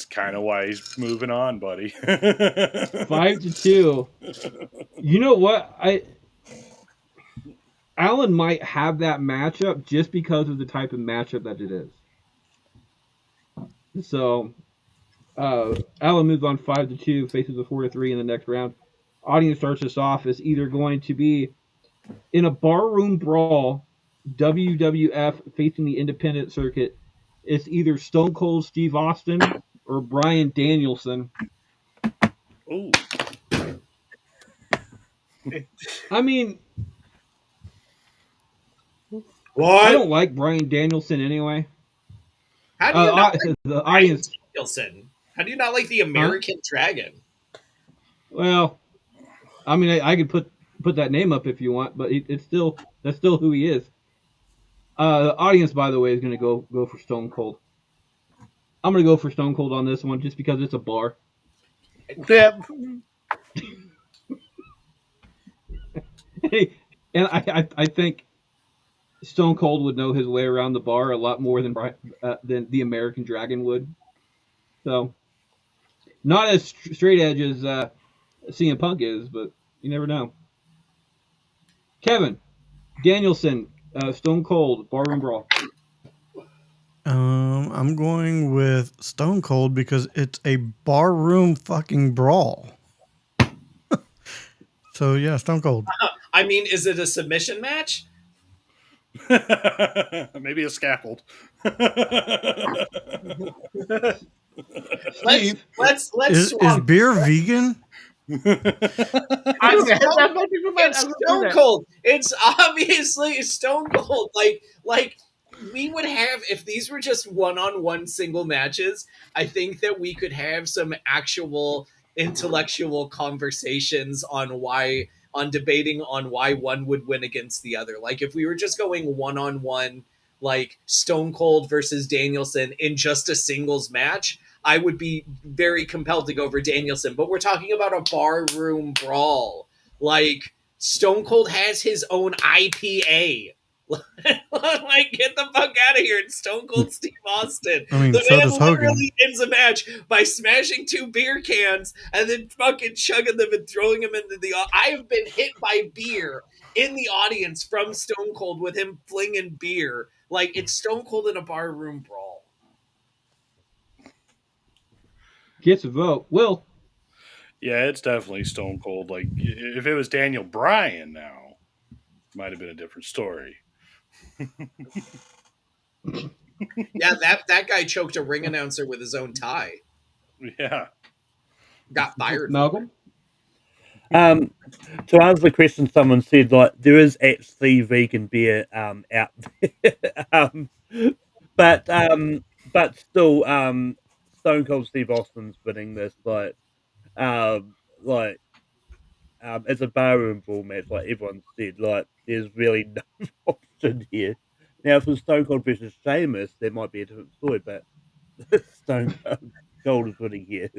kind of why he's moving on, buddy. 5-2. You know what? Allen might have that matchup just because of the type of matchup that it is. So, Allen moves on 5-2, faces a 4-3 in the next round. Audience starts us off as either going to be in a barroom brawl, WWF facing the independent circuit. It's either Stone Cold Steve Austin or Bryan Danielson. Ooh. I mean, What? I don't like Bryan Danielson anyway. How do you not like The audience? Danielson? How do you not like the American Dragon? Well, I mean, I could put that name up if you want, but that's still who he is. The audience, by the way, is going to go for Stone Cold. I'm going to go for Stone Cold on this one just because it's a bar. Yeah. Hey, and I think Stone Cold would know his way around the bar a lot more than the American Dragon would. So, not as straight edge as CM Punk is, but you never know. Kevin, Danielson, Stone Cold, barroom brawl. I'm going with Stone Cold because it's a barroom fucking brawl. So yeah, Stone Cold. I mean, is it a submission match? Maybe a scaffold. Steve, Let's Is swap. beer vegan? It's Stone Cold. It's obviously Stone Cold. Like we would have if these were just one-on-one single matches. I think that we could have some actual intellectual conversations on debating on why one would win against the other. Like if we were just going one-on-one, like Stone Cold versus Danielson in just a singles match, I would be very compelled to go for Danielson. But we're talking about a barroom brawl. Like Stone Cold has his own IPA. Like, get the fuck out of here. It's Stone Cold Steve Austin. I mean, The so man does Hogan. literally ends a match by smashing 2 beer cans and then fucking chugging them and throwing them into the... I have been hit by beer in the audience from Stone Cold with him flinging beer. Like, it's Stone Cold in a barroom brawl. gets a vote. Will? Yeah, it's definitely Stone Cold. Like, if it was Daniel Bryan now, might have been a different story. Yeah, that guy choked a ring announcer with his own tie. Yeah. Got fired. Malcolm? To answer the question, someone said like there is actually vegan beer out there, but still, Stone Cold Steve Austin's winning this. Um, like it's a barroom brawl match. Like everyone said, like there's really no option here. Now, for Stone Cold versus Sheamus, there might be a different story, but Stone Cold is winning here.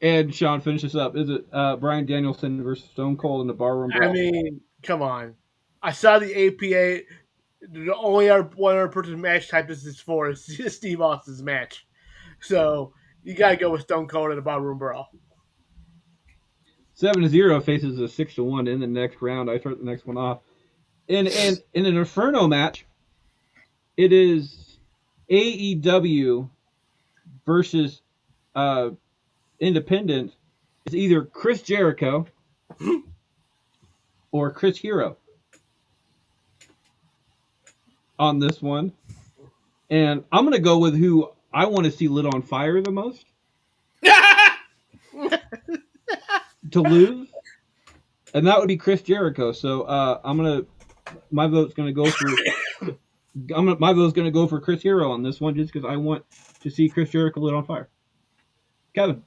And Sean, finish this up. Is it Brian Danielson versus Stone Cold in the barroom I brawl? mean, come on. I saw the APA. The only one other person match type this is for is Steve Austin's match. So you gotta go with Stone Cold in the ballroom brawl. 7-0 faces a 6-1 in the next round. I start the next one off. In an Inferno match, it is AEW versus Independent. It's either Chris Jericho or Chris Hero on this one. And I'm going to go with who I want to see lit on fire the most to lose. And that would be Chris Jericho. So my vote's going to go for my vote's going to go for Chris Hero on this one just because I want to see Chris Jericho lit on fire. Kevin.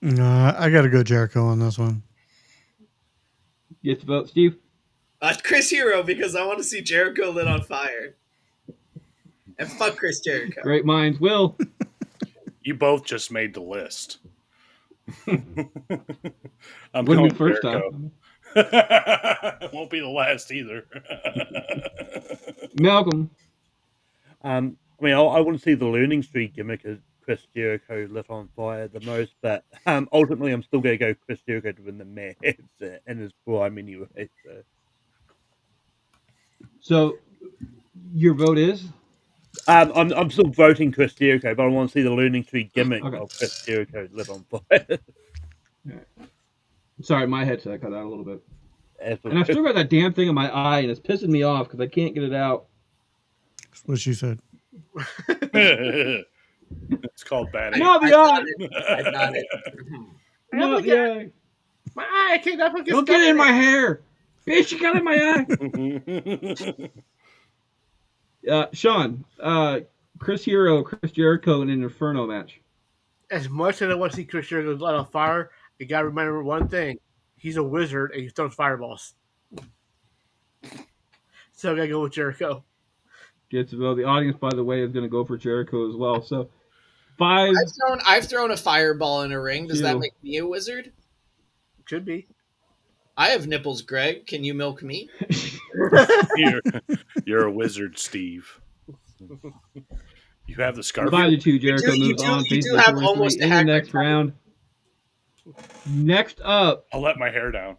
I got to go Jericho on this one. Get the vote, Steve. Chris Hero, because I want to see Jericho lit on fire. And fuck Chris Jericho. Great minds will. You both just made the list. I'm Wouldn't going be first Jericho. time. It won't be the last either. Malcolm. I mean, I want to see the Learning Street gimmick as Chris Jericho lit on fire the most, but ultimately, I'm still going to go Chris Jericho to win the match in his prime anyway. So your vote is? I'm still voting Chris Jericho, but I want to see the Learning Street gimmick Okay. of Chris Jericho lit on fire. Sorry, my headset cut out a little bit. As And I've still got that damn thing in my eye, and it's pissing me off because I can't get it out. That's what she said. It's called bad. Not the eye! I got it. Not the eye! My eye can't up against. Don't get it in my hair! Bitch, you got it in my eye! Sean, Chris Hero, Chris Jericho in an Inferno match. As much as I want to see Chris Jericho lit on fire, you gotta remember one thing: he's a wizard and he throws fireballs. So I gotta go with Jericho. Gets the vote. The audience, by the way, is going to go for Jericho as well. So, 5. I've thrown a fireball in a ring. Does that 2. make me a wizard? Could be. I have nipples, Greg. Can you milk me? You're a wizard, Steve. You have the scarf. 5-2, Jericho You moves on. do Faces have victoriously almost a in the hack next round. Next up, I'll let my hair down.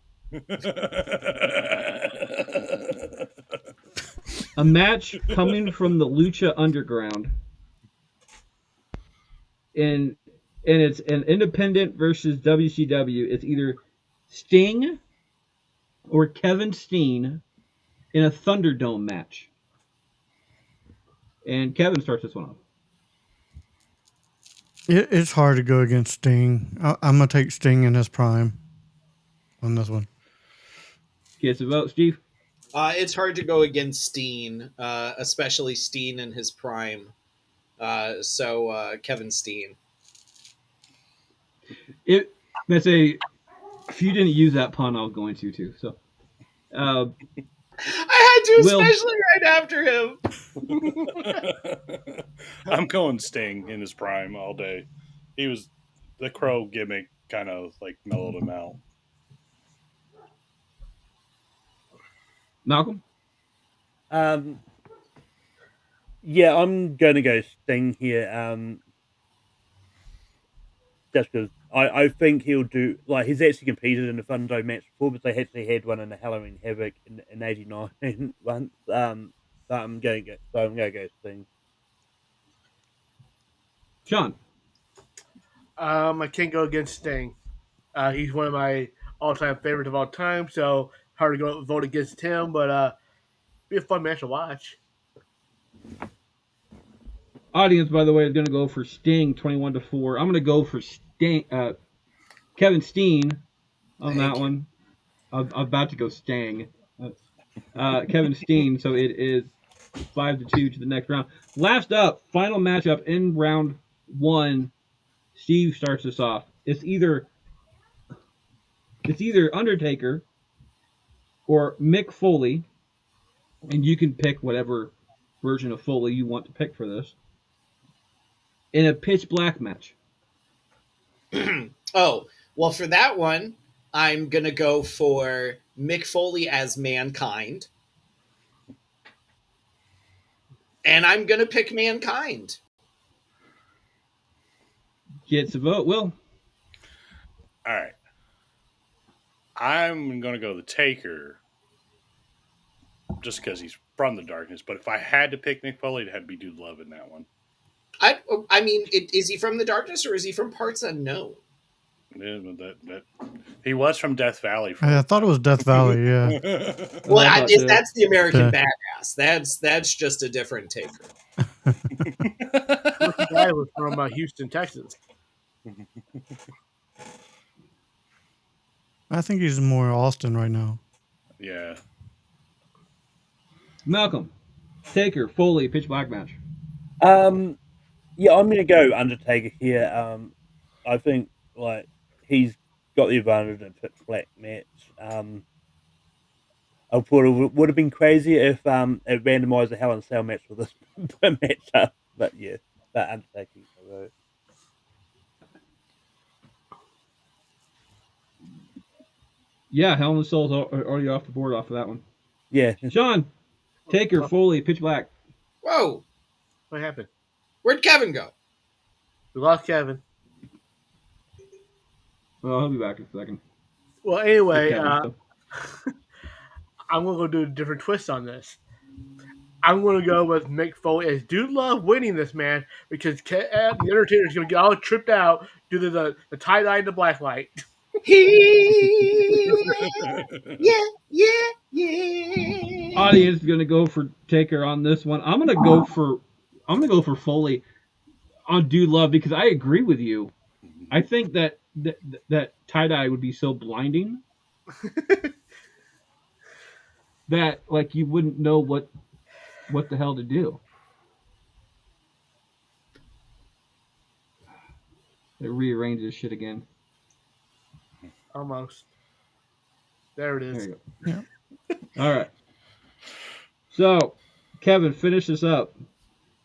a match coming from the Lucha Underground. And it's an Independent versus WCW. It's either Sting or Kevin Steen in a Thunderdome match. And Kevin starts this one off. It's hard to go against Sting. I'm going to take Sting in his prime on this one. Gets a vote, Steve. It's hard to go against Steen, especially Steen in his prime. So Kevin Steen. If you didn't use that pun, I was going to too. So, I had to, Will. especially right after him. I'm going Sting in his prime all day. He was the Crow gimmick, kind of like mellowed him out. Malcolm. Yeah, I'm going to go Sting here. Just because I think he'll do, like, he's actually competed in a Thunderdome match before, but they actually had one in the Halloween Havoc in '89 once. But I'm going to go Sting. Sean. I can't go against Sting. He's one of my all-time favorites of all time, so hard to go vote against him. But be a fun match to watch. Audience, by the way, is going to go for Sting 21-4. I'm going to go for Sting, Kevin Steen on that one. I'm about to go Stang. Kevin Steen, so it is 5-2 to the next round. Last up, final matchup in round one. Steve starts us off. It's either Undertaker or Mick Foley, and you can pick whatever version of Foley you want to pick for this in a pitch black match. Oh, well, for that one, I'm going to go for Mick Foley as Mankind. And I'm going to pick Mankind. Gets a vote. Will. All right. I'm going to go the Taker just because he's from the darkness. But if I had to pick Mick Foley, it had to be Dude Love in that one. I mean, is he from the darkness or is he from parts unknown? Yeah, he was from Death Valley. I thought it was Death Valley. Yeah. Well, I thought so. that's the American Yeah. Badass. That's just a different Taker. First guy was from Houston, Texas. I think he's more Austin right now. Yeah. Malcolm, Taker, Foley, pitch black match. Yeah, I'm gonna go Undertaker here. I think like he's got the advantage of pitch black match. I thought it would have been crazy if it randomized a Hell in a Cell match with this matchup, but yeah, that Undertaker. Yeah, Hell in a Cell's already off the board off of that one. Yeah, Sean, Taker, Foley, pitch black. Whoa, What happened? where'd Kevin go? We lost Kevin. Well, he'll be back in a second. Well, anyway, Kevin, I'm going to go do a different twist on this. I'm going to go with Mick Foley as Dude Love winning this, man, because the Undertaker's going to get all tripped out due to the tie-dye and the black light. Yeah. Audience is gonna go for Taker on this one. I'm gonna go for Foley on Dude Love because I agree with you. I think that tie dye would be so blinding that like you wouldn't know what the hell to do. It rearranges shit again. Almost. There it There is. you go. Yeah. All right. So, Kevin, finish this up.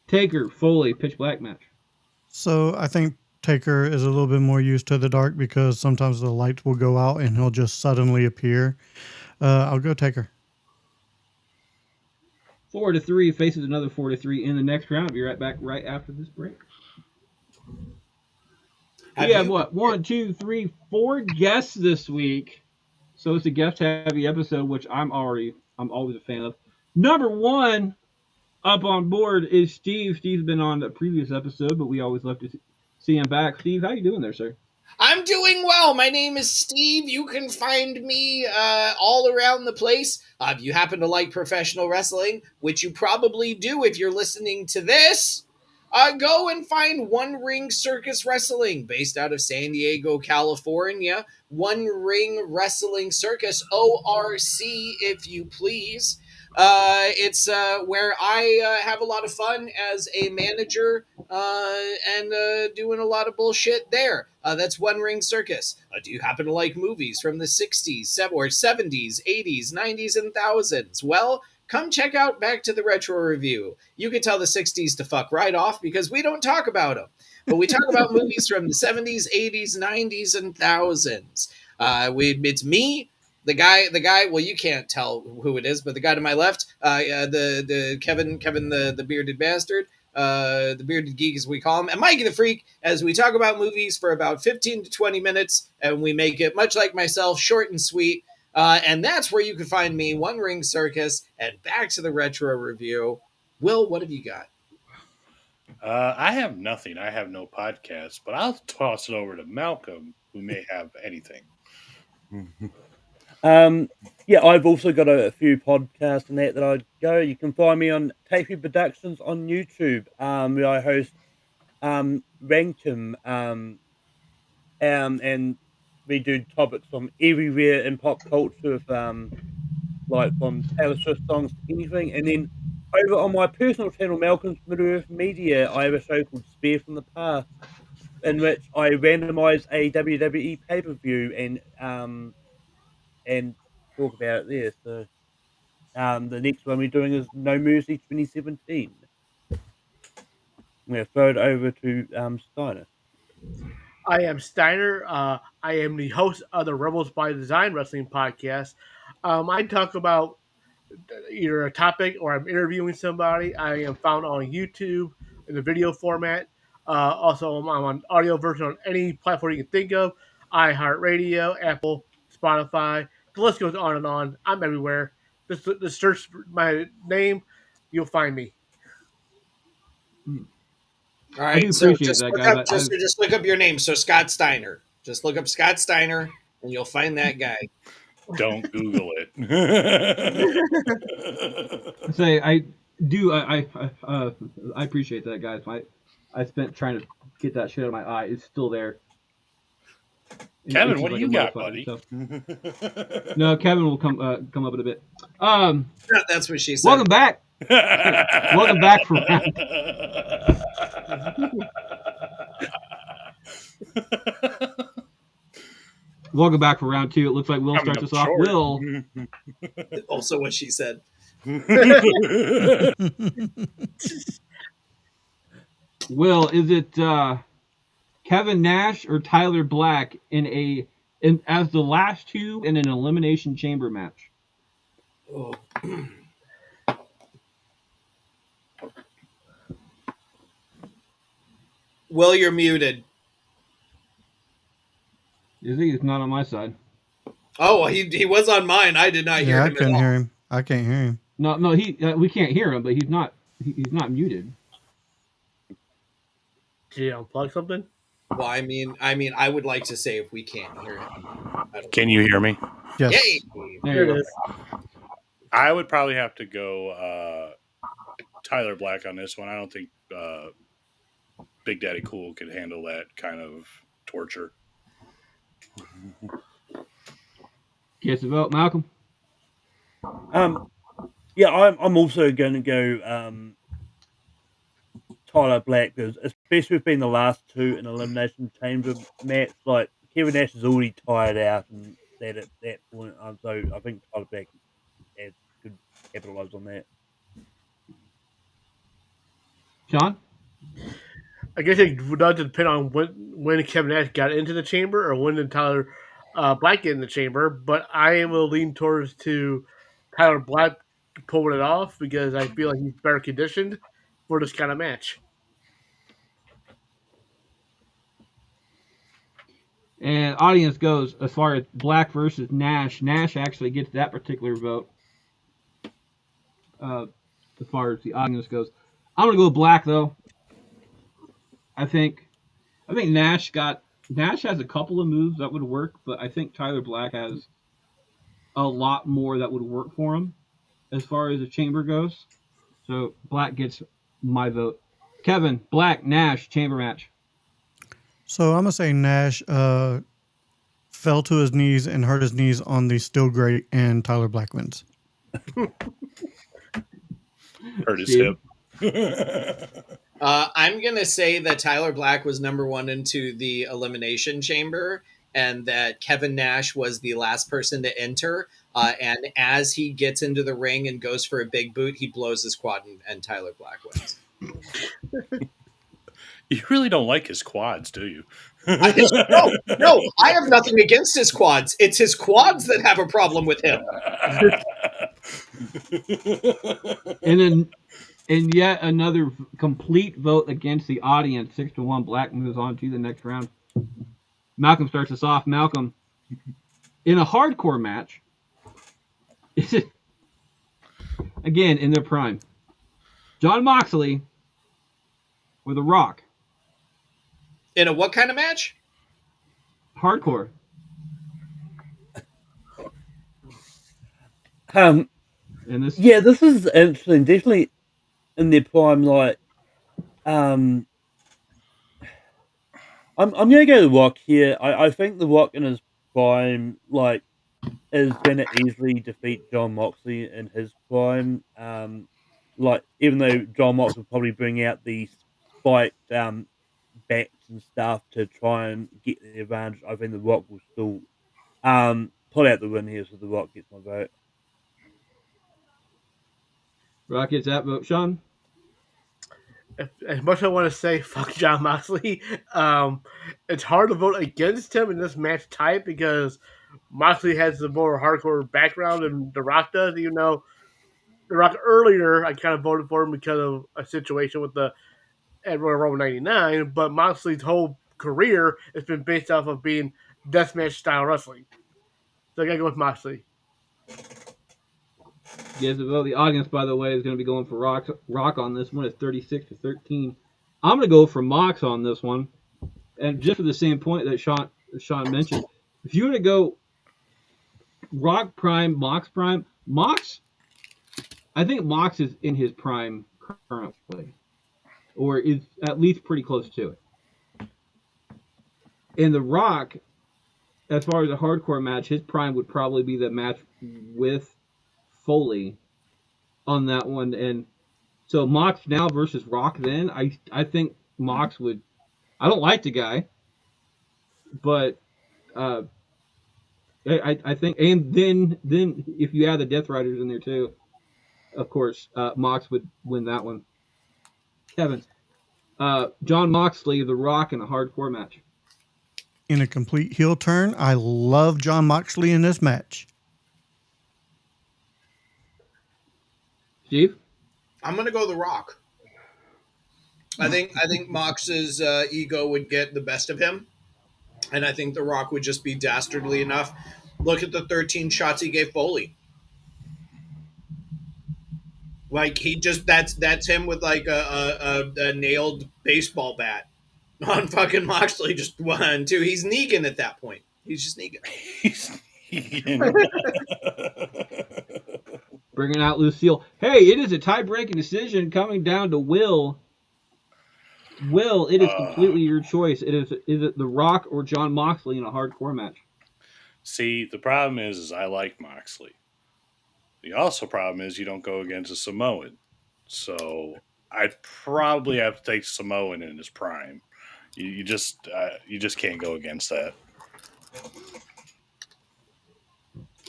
Taker, Foley, pitch black match. So I think Taker is a little bit more used to the dark because sometimes the lights will go out and he'll just suddenly appear. I'll go Taker. 4-3 faces another 4-3 in the next round. Be right back right after this break. We have what? 1, 2, 3, 4 guests this week. So it's a guest heavy episode, which I'm always a fan of. Number one up on board is Steve. Steve's been on the previous episode, but we always love to see him back. Steve, how you doing there, sir? I'm doing well. My name is Steve. You can find me all around the place. If you happen to like professional wrestling, which you probably do if you're listening to this, go and find One Ring Circus Wrestling, based out of San Diego, California. One Ring Wrestling Circus, ORC, if you please. It's where I have a lot of fun as a manager and doing a lot of bullshit there. That's One Ring Circus. Do you happen to like movies from the 60s, 70s, 80s, 90s, and thousands? Well, come check out Back to the Retro Review. You can tell the 60s to fuck right off because we don't talk about them. But we talk about movies from the 70s, 80s, 90s, and thousands. It's me, the guy. Well, you can't tell who it is, but the guy to my left, the Kevin, the bearded bastard, the bearded geek, as we call him, and Mikey the Freak, as we talk about movies for about 15 to 20 minutes, and we make it, much like myself, short and sweet. And that's where you can find me, One Ring Circus, and Back to the Retro Review. Will, what have you got? I have nothing. I have no podcast, but I'll toss it over to Malcolm, who may have anything. Yeah, I've also got a few podcasts and that I go. You can find me on Tapey Productions on YouTube. Where I host Rankum, and we do topics from everywhere in pop culture, like from Taylor Swift songs to anything. And then over on my personal channel, Malcolm's Middle Earth Media, I have a show called Spear from the Past, in which I randomize a WWE pay per view and talk about it there. So the next one we're doing is No Mercy 2017. I'm gonna throw it over to Steiner. I am Steiner. I am the host of the Rebels by Design Wrestling podcast. I talk about either a topic or I'm interviewing somebody. I am found on YouTube in the video format. Also, I'm on audio version on any platform you can think of: iHeartRadio, Apple, Spotify. The list goes on and on. I'm everywhere. Just search my name, you'll find me. All I do right, so appreciate that, guys. just look up your name. So Scott Steiner. Just look up Scott Steiner, and you'll find that guy. Don't Google it. Say I do. I appreciate that, guys. I spent trying to get that shit out of my eye. It's still there. And it Kevin, itches what do like you a got, motherfucker, buddy? So. No, Kevin will come up in a bit. That's what she said. Welcome back. Welcome back for round. Welcome back for round two. It looks like Will Coming starts up us off. short. Will. Also, what she said. Will, is it Kevin Nash or Tyler Black as the last two in an elimination chamber match? Oh. Will, you're muted. You think it's not on my side? Oh, he was on mine. I did not hear Yeah, I him at couldn't all. hear him. I can't hear him. No, we can't hear him, but he's not muted. Did you unplug something? Well, I mean, I would like to say if we can't hear him. Can you hear me? Yes. Yay! There you it go. is. I would probably have to go Tyler Black on this one. I don't think Big Daddy Cool could handle that kind of torture. Guess the vote, Malcolm. Yeah, I'm also going to go Tyler Black because, especially with being the last two in elimination chamber match, like Kevin Nash is already tired out and that at that point. So I think Tyler Black could capitalize on that. Sean? I guess it does depend on when Kevin Nash got into the chamber or when did Tyler Black get in the chamber. But I will lean towards to Tyler Black pulling it off because I feel like he's better conditioned for this kind of match. And audience goes as far as Black versus Nash. Nash actually gets that particular vote. As far as the audience goes, I'm gonna go Black though. I think Nash has a couple of moves that would work, but I think Tyler Black has a lot more that would work for him as far as the chamber goes. So Black gets my vote. Kevin, Black, Nash, chamber match. So I'm gonna say Nash fell to his knees and hurt his knees on the Still Great, and Tyler Black wins. Hurt his Steve? hip. I'm gonna say that Tyler Black was number one into the elimination chamber, and that Kevin Nash was the last person to enter. And as he gets into the ring and goes for a big boot, he blows his quad, and Tyler Black wins. You really don't like his quads, do you? No, I have nothing against his quads. It's his quads that have a problem with him. And yet another complete vote against the audience. 6-1. Black moves on to the next round. Malcolm starts us off. Malcolm, in a hardcore match, is it again in their prime? John Moxley or The Rock? In a what kind of match? Hardcore. And this is interesting. Definitely in their prime. Like, I'm gonna go The Rock here. I think The Rock in his prime, like, is gonna easily defeat John Moxley in his prime. like even though John Mox will probably bring out the spiked backs and stuff to try and get the advantage, I think The Rock will still pull out the win here, so The Rock gets my vote. Rock gets that vote. Sean? As much as I want to say fuck John Moxley, it's hard to vote against him in this match type because Moxley has the more hardcore background than The Rock does. Even though The Rock earlier, I kind of voted for him because of a situation with the at Royal Rumble '99, but Moxley's whole career has been based off of being deathmatch style wrestling. So I gotta go with Moxley. Yes, the vote. The audience, by the way, is going to be going for Rock on this one. It's 36-13. I'm going to go for Mox on this one, and just for the same point that Sean mentioned, if you were to go Rock Prime, Mox Prime, I think Mox is in his prime currently, or is at least pretty close to it. And The Rock, as far as a hardcore match, his prime would probably be the match with Foley on that one. And so Mox now versus Rock then, I think Mox would. I don't like the guy, but I think, and then if you add the Death Riders in there too, of course, Mox would win that one. Kevin, John Moxley, The Rock in a hardcore match. In a complete heel turn, I love John Moxley in this match. Steve? I'm gonna go The Rock. I think Mox's ego would get the best of him, and I think The Rock would just be dastardly enough. Look at the 13 shots he gave Foley. Like he just that's him with like a nailed baseball bat on fucking Moxley. Just 1, 2. He's Negan at that point. He's just Negan. Bringing out Lucille. Hey, it is a tie-breaking decision coming down to Will. Will, it is completely your choice. Is it The Rock or John Moxley in a hardcore match? See, the problem is I like Moxley. The also problem is you don't go against a Samoan. So I'd probably have to take Samoan in his prime. You just can't go against that.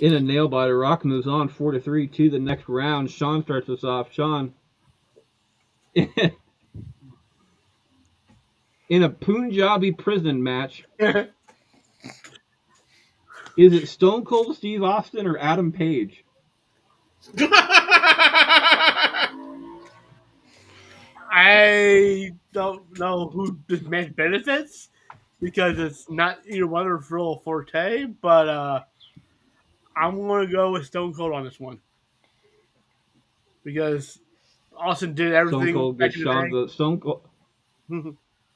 In a nail biter, Rock moves on 4-3 to the next round. Sean starts us off. Sean. In a Punjabi prison match, is it Stone Cold Steve Austin or Adam Page? I don't know who this match benefits because it's not either one of their real forte, but I'm going to go with Stone Cold on this one because Austin did everything. Stone Cold gets Sean's vote.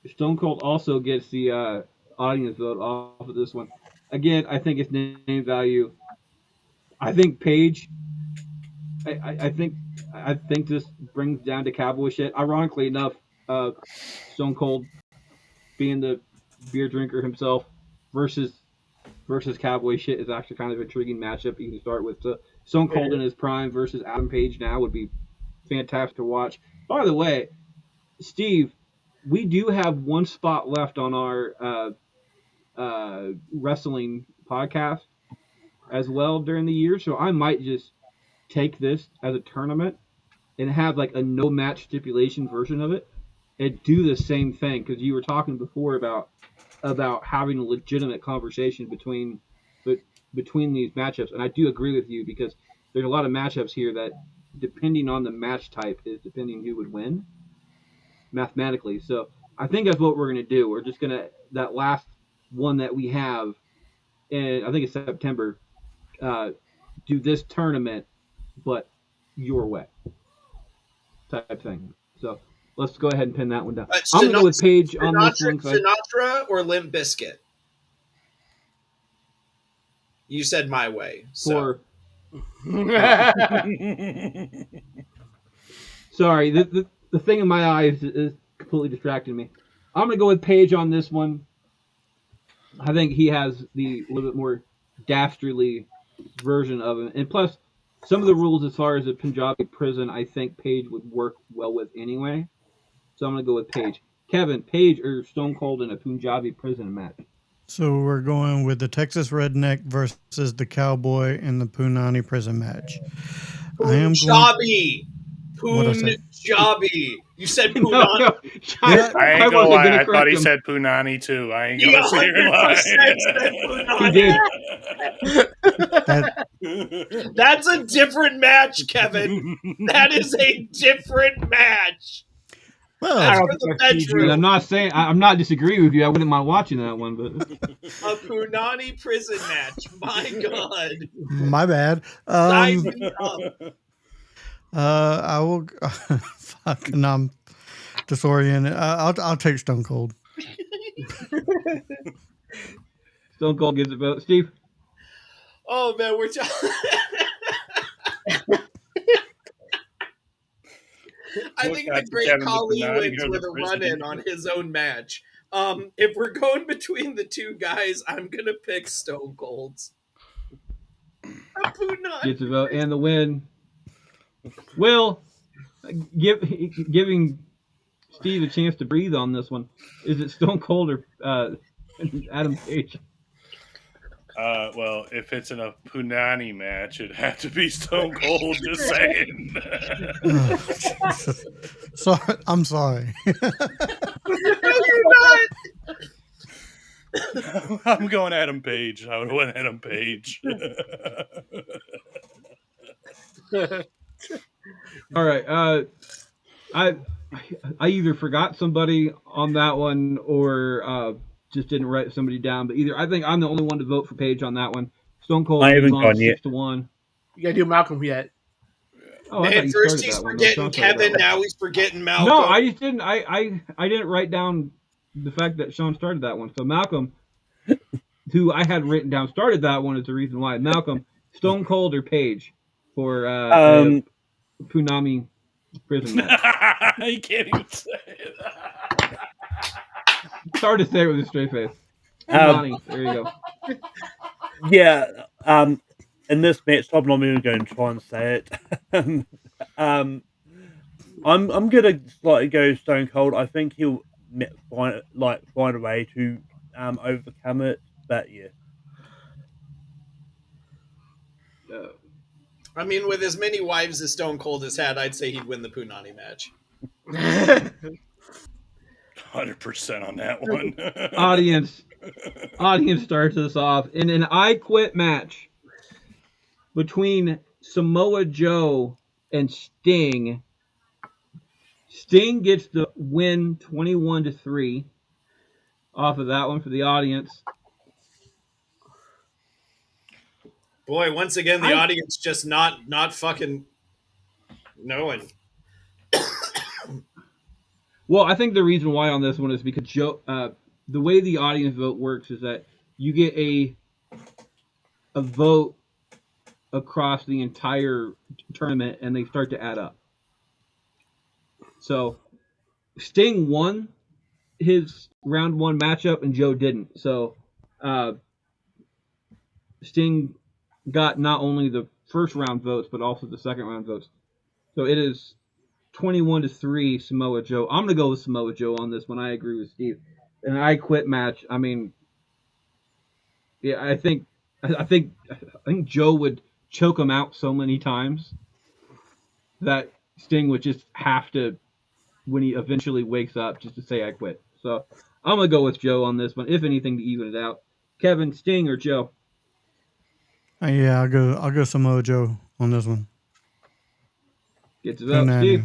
Stone Cold also gets the audience vote off of this one. Again, I think it's name value. I think Page. I think this brings down to cowboy shit. Ironically enough, Stone Cold being the beer drinker himself versus cowboy shit is actually kind of an intriguing matchup you can start with. Stone Cold in his prime versus Adam Page now would be fantastic to watch. By the way, Steve, we do have one spot left on our wrestling podcast as well during the year, so I might just take this as a tournament and have like a no match stipulation version of it and do the same thing, because you were talking before about having a legitimate conversation between these matchups, and I do agree with you because there's a lot of matchups here that, depending on the match type, is depending who would win mathematically. So I think that's what we're going to do. We're just going to, that last one that we have, and I think it's September, do this tournament, but your way type thing. So let's go ahead and pin that one down. I'm going to go with Paige on this one. Sinatra or Limp Bizkit? You said My Way. So. Sorry, the thing in my eyes is completely distracting me. I'm going to go with Paige on this one. I think he has the little bit more dastardly version of him. And plus, some of the rules as far as the Punjabi prison, I think Paige would work well with anyway. So I'm gonna go with Paige. Kevin, Paige or Stone Cold in a Punjabi prison match? So we're going with the Texas Redneck versus the Cowboy in the Punani prison match. I am going. Punjabi. What I say? Punjabi. You said No, Punani. no, Yeah. I ain't I gonna wasn't lie. gonna I thought correct he him. said Punani too. I ain't He gonna sit here and 100% said He Punani. did. That That's a different match, Kevin. That is a different match. well, That's I don't for the think that's PG. And I'm bedroom. not saying I'm not disagreeing with you. I wouldn't mind watching that one, but A Punani prison match. My God. my bad. Size me up. I will. Fucking, I'm disoriented. I'll take Stone Cold. Stone Cold gives it vote. Steve, Oh man, we're talking. I Look think out the for great Kevin the Kali Punani wins or the with a prison. run-in on his own match. If we're going between the two guys, I'm gonna pick Stone Cold's. A Punani. gets a vote, and the win. Will giving Steve a chance to breathe on this one. Is it Stone Cold or Adam Page? Well, if it's in a Punani match, it'd have to be Stone Cold. Just saying. Sorry, I'm sorry. No, you're not. I'm going Adam Page. I would have went Adam Page. All right. I either forgot somebody on that one or just didn't write somebody down. But either I think I'm the only one to vote for Page on that one. Stone Cold I moves haven't on gone yet. 6-1. You gotta do Malcolm yet. Oh, I thought Man, you first started he's that one. No, forgetting Sean started Kevin, that one. now he's forgetting Malcolm. No, I just didn't. I didn't write down the fact that Sean started that one. So Malcolm, who I had written down, started that one is the reason why. Malcolm, Stone Cold or Page for a Punami prison match. You can't even say it. It's hard to say it with a straight face. Punani, there you go. Yeah. In this match, I'm not even going to try and say it. I'm gonna slightly go Stone Cold. I think he'll find a way to overcome it. But yeah. I mean, with as many wives as Stone Cold has had, I'd say he'd win the Punani match. 100% on that one. Audience starts us off in an I Quit match between Samoa Joe and Sting. Sting gets the win 21-3 off of that one for the audience. Boy, once again, the audience just not fucking knowing. Well, I think the reason why on this one is because Joe, the way the audience vote works is that you get a vote across the entire tournament, and they start to add up. So Sting won his round one matchup, and Joe didn't. So Sting got not only the first round votes, but also the second round votes. So it is 21-3 Samoa Joe. I'm gonna go with Samoa Joe on this one. I agree with Steve. An I Quit match. I mean, yeah, I think Joe would choke him out so many times that Sting would just have to, when he eventually wakes up, just to say I quit. So I'm gonna go with Joe on this one, if anything, to even it out. Kevin, Sting or Joe? Yeah, I'll go Samoa Joe on this one. Gets it up, Steve.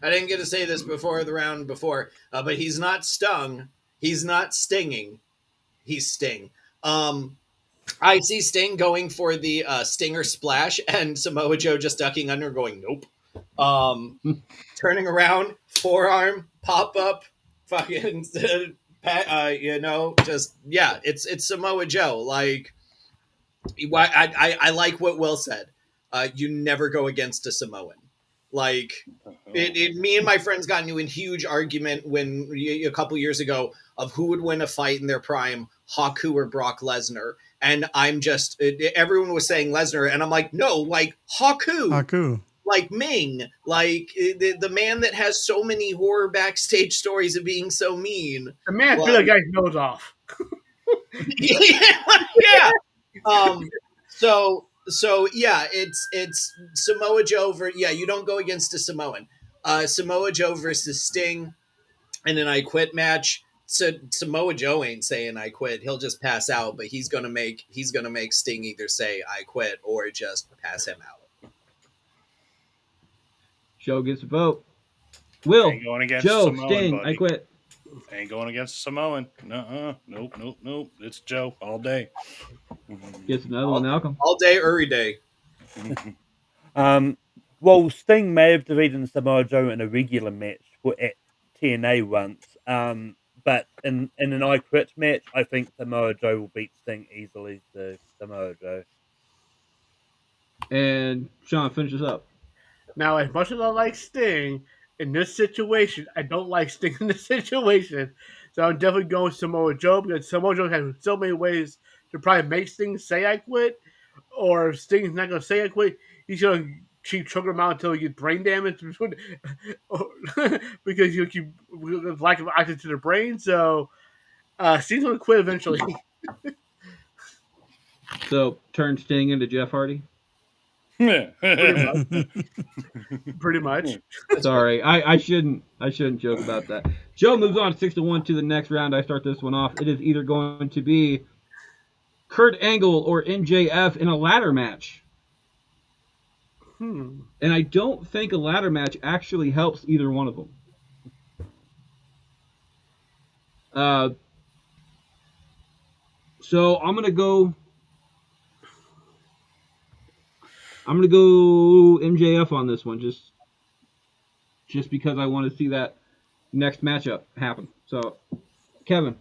I didn't get to say this before the round before, but he's not stung. He's not stinging. He's Sting. I see Sting going for the Stinger splash, and Samoa Joe just ducking under, going nope. Turning around, forearm pop up, fucking, just yeah. It's Samoa Joe. Like, I like what Will said. You never go against a Samoan. Like, me and my friends got into a huge argument a couple years ago of who would win a fight in their prime, Haku or Brock Lesnar. And I'm just, everyone was saying Lesnar, and I'm like, no, like Haku. like Ming, like the man that has so many horror backstage stories of being so mean. The man Like- bit a guy's nose off. yeah. So yeah, it's Samoa Joe you don't go against a Samoan. Samoa Joe versus Sting in an I Quit match. So Samoa Joe ain't saying I quit. He'll just pass out, but he's gonna make Sting either say I quit or just pass him out. Joe gets a vote. Will, Ain't going against Joe, Samoan, Sting, buddy. I quit. Ain't going against Samoan. Nope. It's Joe all day. Gets another one, Malcolm. All day, every day. Well, Sting may have defeated Samoa Joe in a regular match at TNA once. But in an I Quit match, I think Samoa Joe will beat Sting easily to Samoa Joe. And Sean finishes up. Now, as much as I like Sting in this situation, I don't like Sting in this situation. So I'm definitely going Samoa Joe because Samoa Joe has so many ways to probably make Sting say I quit, or if Sting's not going to say I quit, he's going to keep choking him out until he gets brain damage because you keep lack of oxygen to the brain. So Sting's going to quit eventually. So turn Sting into Jeff Hardy. Pretty much. Sorry, I shouldn't joke about that. Joe moves on 6-1 to the next round. I start this one off. It is either going to be Kurt Angle or MJF in a ladder match. And I don't think a ladder match actually helps either one of them. So I'm gonna go MJF on this one, just because I want to see that next matchup happen. So, Kevin.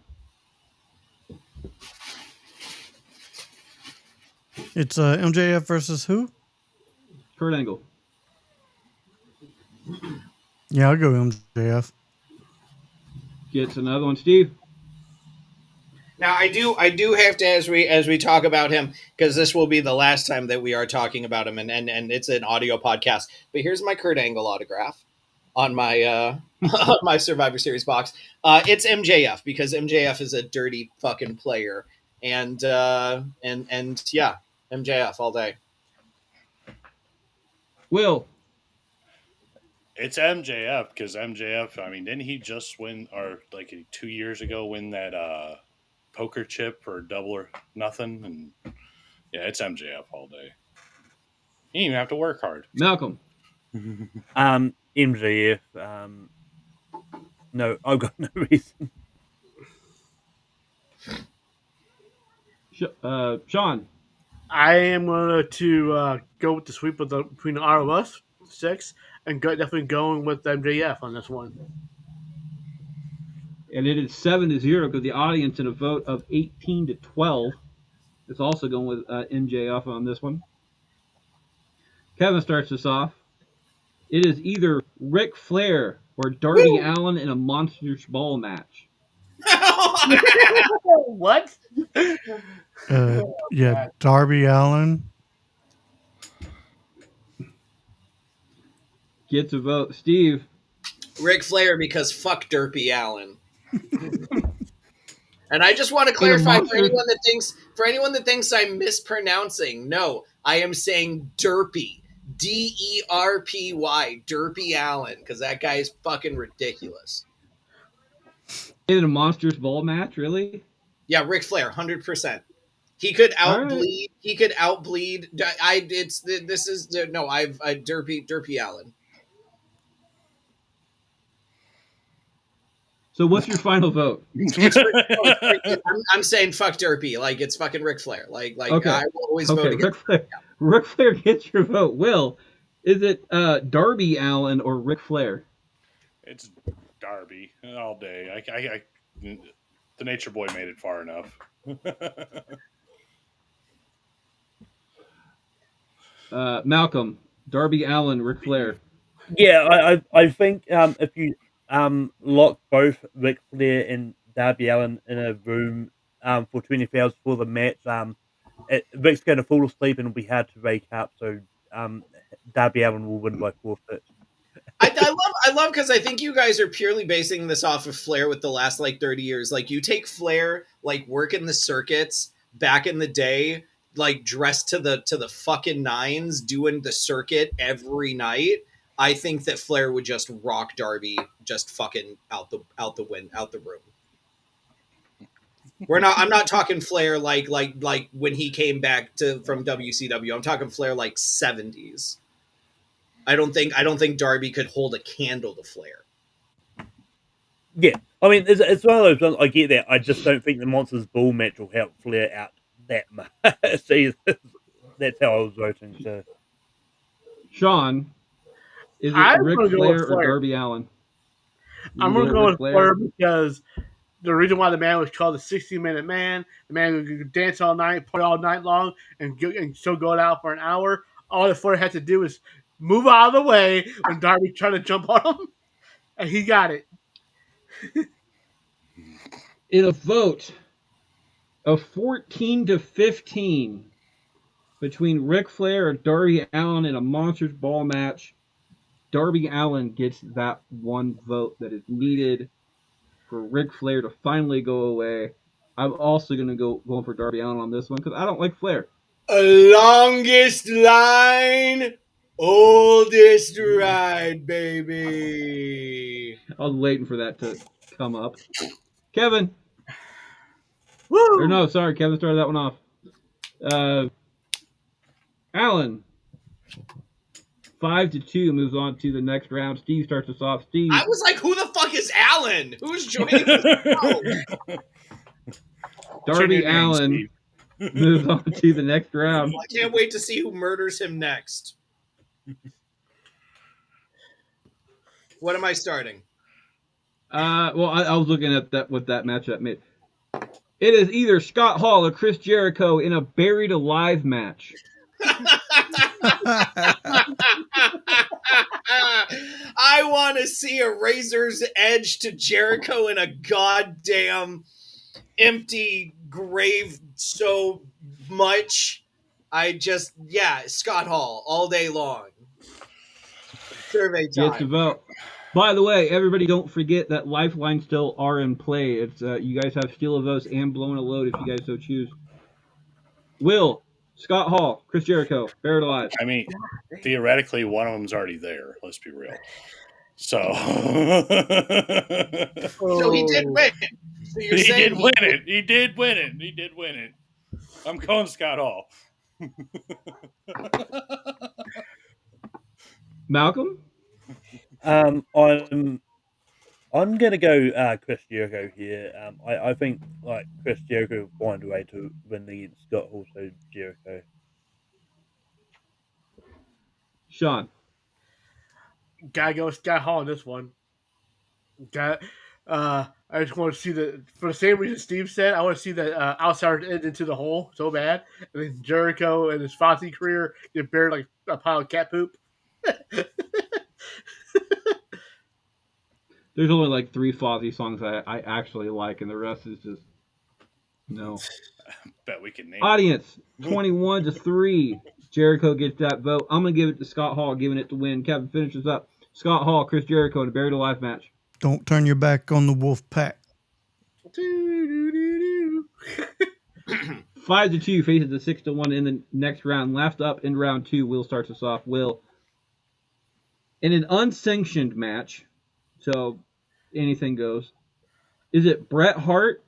It's MJF versus who? Kurt Angle. Yeah, I'll go MJF. Gets another one, Steve. Now I do have to, as we talk about him, because this will be the last time that we are talking about him, and it's an audio podcast. But here's my Kurt Angle autograph on my on my Survivor Series box. It's MJF because MJF is a dirty fucking player, and yeah, MJF all day. Will. It's MJF because MJF. I mean, didn't he just win, or like 2 years ago, win that poker chip for double or nothing? And yeah, it's MJF all day. You didn't even have to work hard. Malcolm. MJF. No, I've got no reason. Sean. I am going to go with the sweep between the ROS 6 and definitely going with MJF on this one. And it is 7-0 because the audience in a vote of 18-12 is also going with MJF on this one. Kevin starts us off. It is either Ric Flair or Darby Allin in a Monsters Ball match. What? Yeah, Darby Allin. Gets a vote. Steve. Ric Flair because fuck Derpy Allen. And I just want to clarify for anyone that thinks I'm mispronouncing. No, I am saying Derpy. DERPY. Derpy Allen. Because that guy is fucking ridiculous. In a Monsters Ball match, really? Yeah, Ric Flair, 100%. He could outbleed. Right. He could outbleed. Derpy Allen. So what's your final vote? I'm saying fuck Derpy. Like it's fucking Ric Flair. Like okay. I will always vote against Ric Flair gets your vote. Will, is it Darby Allin or Ric Flair? It's Darby all day. The Nature Boy made it far enough. Malcolm, Darby Allin, Ric Flair. Yeah, I think if you lock both Ric Flair and Darby Allin in a room for 24 hours for the match, Vic's going to fall asleep and it'll be hard to wake up. So Darby Allin will win by forfeit. I love because I think you guys are purely basing this off of Flair with the last like 30 years. Like you take Flair, like working the circuits back in the day, like dressed to the fucking nines, doing the circuit every night. I think that Flair would just rock Darby, just fucking out the room. I'm not talking Flair like when he came back from WCW. I'm talking Flair like 70s. I don't think Darby could hold a candle to Flair. Yeah, I mean, it's one of those ones. I get that. I just don't think the Monsters Ball match will help Flair out that much. See, that's how I was voting. So, Sean, is it I'm Ric going to go with Flair or Flair. Darby Allin? I'm going to go with Flair because the reason why the man was called the 60-minute man, the man who could dance all night, play all night long, and still go out for an hour. All the Flair had to do is move out of the way when Darby tried to jump on him, and he got it. In a vote of 14-15 between Ric Flair and Darby Allin in a Monsters Ball match, Darby Allin gets that one vote that is needed for Ric Flair to finally go away. I'm also going to go going for Darby Allin on this one because I don't like Flair. Longest line, oldest ride, baby. I was waiting for that to come up. Kevin. Woo! Or no, sorry, Kevin started that one off. Alan. 5-2 moves on to the next round. Steve starts us off. Steve. I was like, who the fuck is Alan? Who's joining the show? Darby Your name, Allin Steve. moves on to the next round. I can't wait to see who murders him next. What am I starting? Well, I was looking at that what that matchup made. It is either Scott Hall or Chris Jericho in a buried alive match. I want to see a razor's edge to Jericho in a goddamn empty grave so much. Scott Hall all day long. Survey time. Gets a vote. By the way, everybody don't forget that lifelines still are in play. It's you guys have steal a vote and blown a load if you guys so choose. Will, Scott Hall, Chris Jericho, buried alive. I mean, theoretically, one of them's already there. Let's be real. So, So he did win. So you're he saying did win it. He did win it. He did win it. I'm going Scott Hall. Malcolm? I'm gonna go Chris Jericho here. I think like Chris Jericho will find a way to win against Scott Hall, so Jericho. Sean. Gotta go Scott Hall on this one. I just want to see for the same reason Steve said, I want to see that outsider end into the hole so bad. And then Jericho and his Fozzy career get buried like a pile of cat poop. There's only like 3 Fozzy songs I actually like, and the rest is just no. Bet we can name Audience 21-3. Jericho gets that vote. I'm gonna give it to Scott Hall, giving it to win. Kevin finishes up. Scott Hall, Chris Jericho in a buried alive match. Don't turn your back on the Wolf Pack. 5-2 faces the 6-1 in the next round. Last up in round 2, Will starts us off. Will, in an unsanctioned match, so anything goes. Is it Bret Hart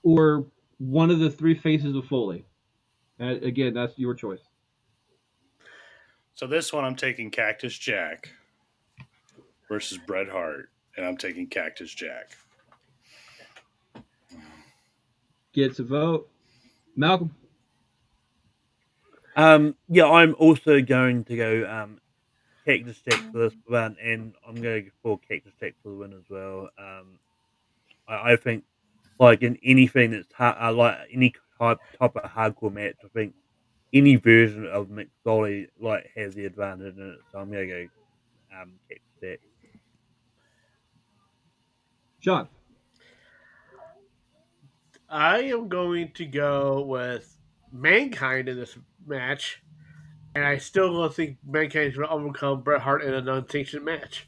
or one of the 3 faces of Foley? And again, that's your choice. So this one, I'm taking Cactus Jack versus Bret Hart, and I'm taking Cactus Jack. Gets a vote. Malcolm. Yeah, I'm also going to go Cactus Jack for this one, and I'm going to go for Cactus Jack for the win as well. I think like in anything that's like any type of hardcore match, I think any version of Mick Foley like has the advantage in it. So I'm gonna go Cactus Jack. Sean. I am going to go with Mankind in this match, and I still don't think Mankind is going to overcome Bret Hart in a non-sanctioned match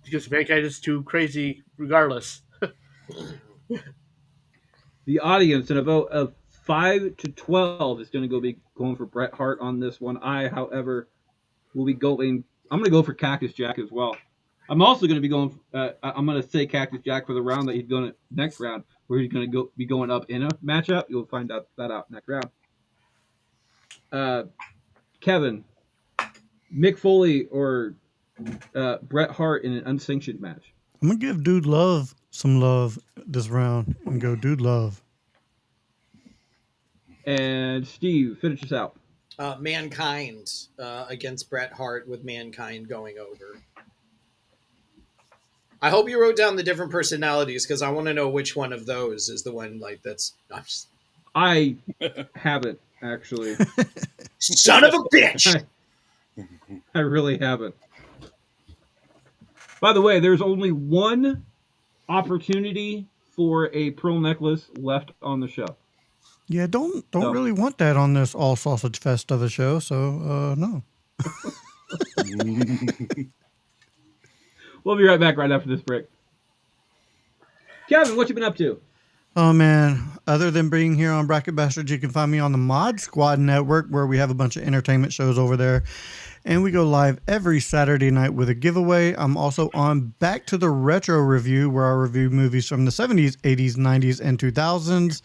because Mankind is too crazy, regardless. The audience, in a vote of 5-12, is going to be going for Bret Hart on this one. I, however, will be going. I'm going to go for Cactus Jack as well. I'm also going to be going. I'm going to say Cactus Jack for the round that he's going to next round, where he's going to be going up in a matchup. You'll find out that out next round. Kevin, Mick Foley or Bret Hart in an unsanctioned match. I'm gonna give Dude Love some love this round and go Dude Love. And Steve, finish us out. Mankind against Bret Hart with Mankind going over. I hope you wrote down the different personalities because I want to know which one of those is the one like that's. No, I haven't actually. Son of a bitch! I really haven't. By the way, there's only one opportunity for a pearl necklace left on the show. Yeah, don't really want that on this all sausage fest of a show. So no. We'll be right back right after this break. Kevin, what you been up to? Oh man, other than being here on Bracket Bastards, you can find me on the Mod Squad Network where we have a bunch of entertainment shows over there. And we go live every Saturday night with a giveaway. I'm also on Back to the Retro Review, where I review movies from the 70s, 80s, 90s, and 2000s.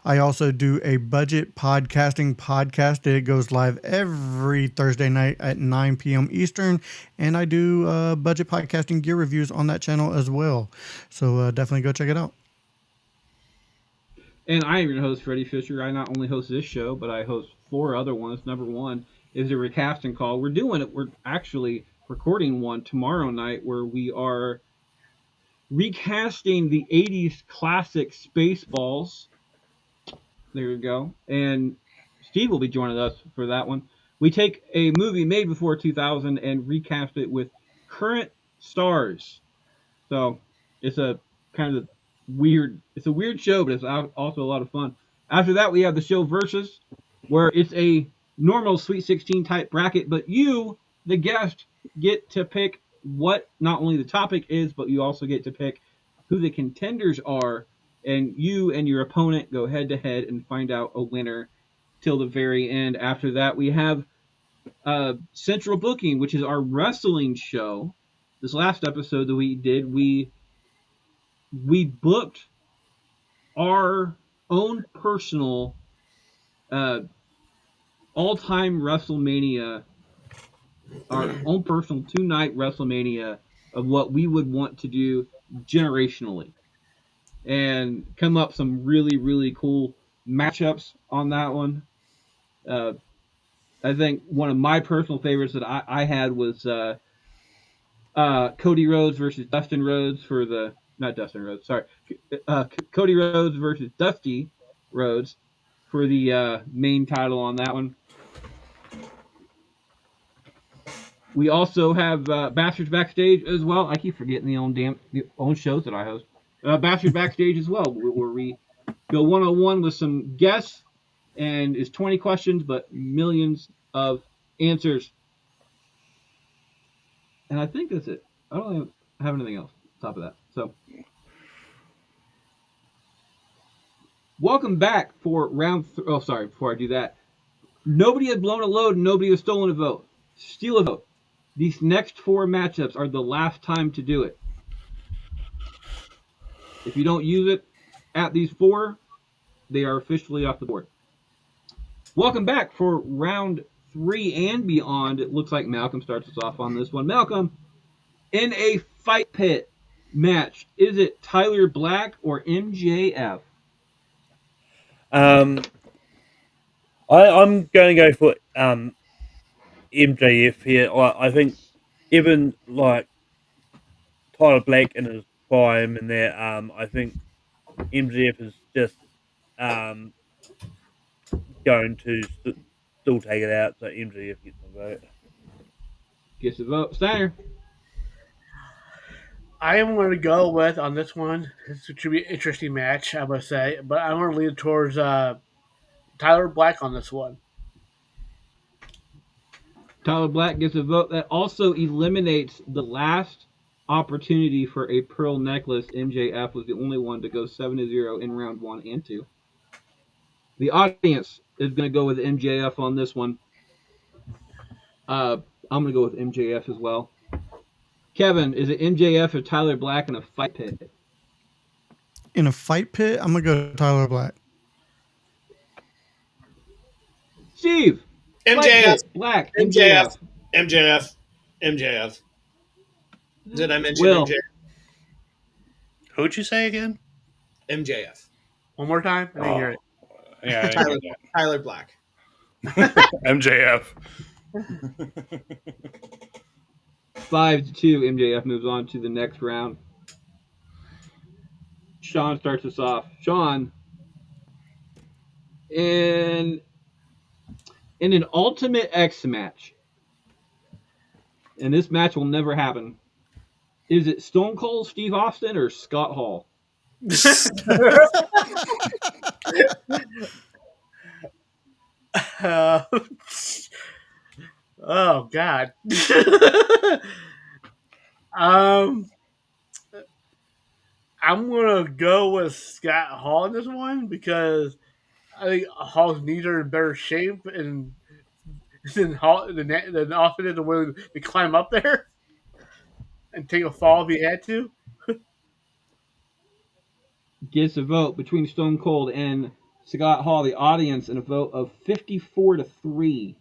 I also do a budget podcasting podcast. It goes live every Thursday night at 9 p.m. Eastern. And I do budget podcasting gear reviews on that channel as well. So definitely go check it out. And I am your host, Freddie Fisher. I not only host this show, but I host 4 other ones. Number 1 is a recasting call. We're actually recording one tomorrow night where we are recasting the 80s classic Spaceballs. There you go. And Steve will be joining us for that one. We take a movie made before 2000 and recast it with current stars. So it's a kind of weird show, but it's also a lot of fun. After that, we have the show Versus, where it's a normal Sweet 16 type bracket, but you, the guest, get to pick what not only the topic is, but you also get to pick who the contenders are, and you and your opponent go head to head and find out a winner till the very end. After that, we have Central Booking, which is our wrestling show. This last episode that we did, we booked our own personal all-time WrestleMania, our own personal 2-night WrestleMania of what we would want to do generationally, and come up some really, really cool matchups on that one. I think one of my personal favorites that I had was Cody Rhodes versus Dustin Rhodes for the not Dustin Rhodes, sorry, Cody Rhodes versus Dusty Rhodes for the main title on that one. We also have Bastards Backstage as well. I keep forgetting the own shows that I host. Bastards Backstage as well, where we go one-on-one with some guests, and it's 20 questions, but millions of answers. And I think that's it. I don't have anything else on top of that. So, welcome back for round. Oh, sorry. Before I do that, nobody had blown a load. And nobody has stolen a vote. Steal a vote. These next 4 matchups are the last time to do it. If you don't use it at these 4, they are officially off the board. Welcome back for round 3 and beyond. It looks like Malcolm starts us off on this one. Malcolm, in a fight pit match, is it Tyler Black or MJF? I'm going to go for MJF here. I think even like Tyler Black in his prime and there, I think MJF is just going to still take it out. So MJF gets the vote. Gets a vote. Steiner. I am going to go with on this one. This should be an interesting match, I must say, but I'm going to lean towards Tyler Black on this one. Tyler Black gets a vote. That also eliminates the last opportunity for a pearl necklace. MJF was the only one to go 7-0 in round 1 and 2. The audience is going to go with MJF on this one. I'm going to go with MJF as well. Kevin, is it MJF or Tyler Black in a fight pit? In a fight pit, I'm going to go Tyler Black. Steve! Fight MJF. pit, Black, MJF. MJF. MJF. Did I mention Will. MJF? Who'd you say again? MJF. One more time? I didn't hear it. Yeah, I didn't hear Tyler Black. that. MJF. 5-2, MJF moves on to the next round. Sean starts us off. Sean, in an Ultimate X match, and this match will never happen, is it Stone Cold Steve Austin or Scott Hall? Oh God. I'm gonna go with Scott Hall in this one because I think Hall's knees are in better shape and than Austin is willing to climb up there and take a fall if he had to. Gets a vote between Stone Cold and Scott Hall. The audience in a vote of 54-3.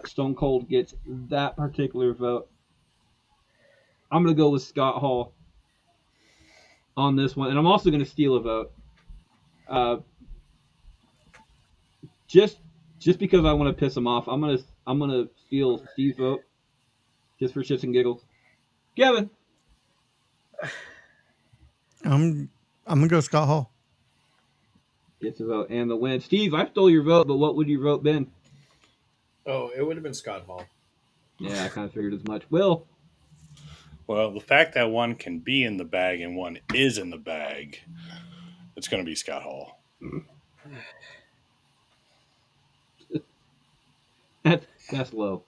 Stone Cold gets that particular vote. I'm going to go with Scott Hall on this one, and I'm also going to steal a vote. Just because I want to piss him off, I'm gonna steal Steve's vote, just for shits and giggles. Kevin, I'm gonna go Scott Hall. gets a vote and the win. Steve, I stole your vote, but what would your vote been? Oh, it would have been Scott Hall. Yeah, I kind of figured as much. Will. Well, the fact that one can be in the bag and one is in the bag, it's going to be Scott Hall. That's low.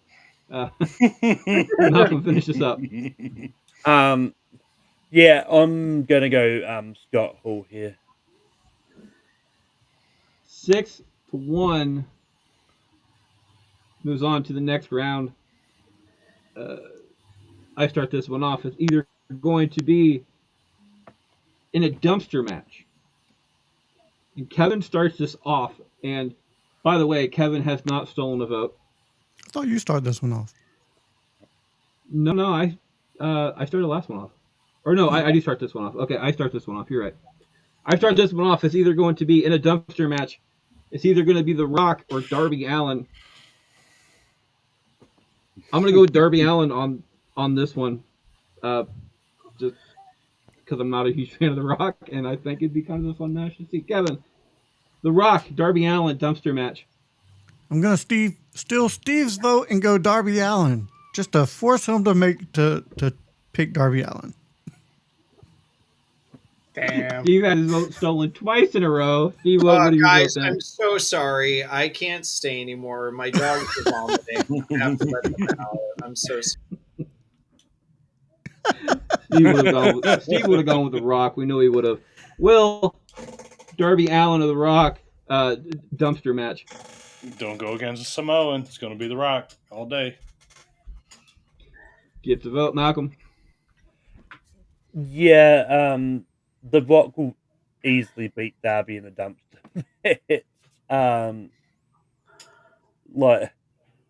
Malcolm, finish this up. Yeah, I'm gonna go Scott Hall here. 6-1. Moves on to the next round. I start this one off. It's either going to be in a dumpster match. And Kevin starts this off. And by the way, Kevin has not stolen a vote. I thought you started this one off. No, I started the last one off. Or no, I do start this one off. Okay, I start this one off. You're right. I start this one off. It's either going to be in a dumpster match. It's either going to be The Rock or Darby Allin. I'm going to go with Darby Allin on this one. Just because I'm not a huge fan of The Rock, and I think it'd be kind of a fun match to see. Kevin, The Rock, Darby Allin, dumpster match. I'm gonna steal Steve's vote and go Darby Allin, just to force him to pick Darby Allin. Damn. Steve had his vote stolen twice in a row. Steve, what are your Guys, votes then? I'm so sorry. I can't stay anymore. My dogs are vomiting. I have to let them out. I'm so sorry. Steve would have gone with The Rock. We know he would have. Will, Darby Allin of The Rock, dumpster match. Don't go against a Samoan. It's going to be The Rock all day. Get the vote, Malcolm. Yeah, The Rock will easily beat Darby in the dumpster.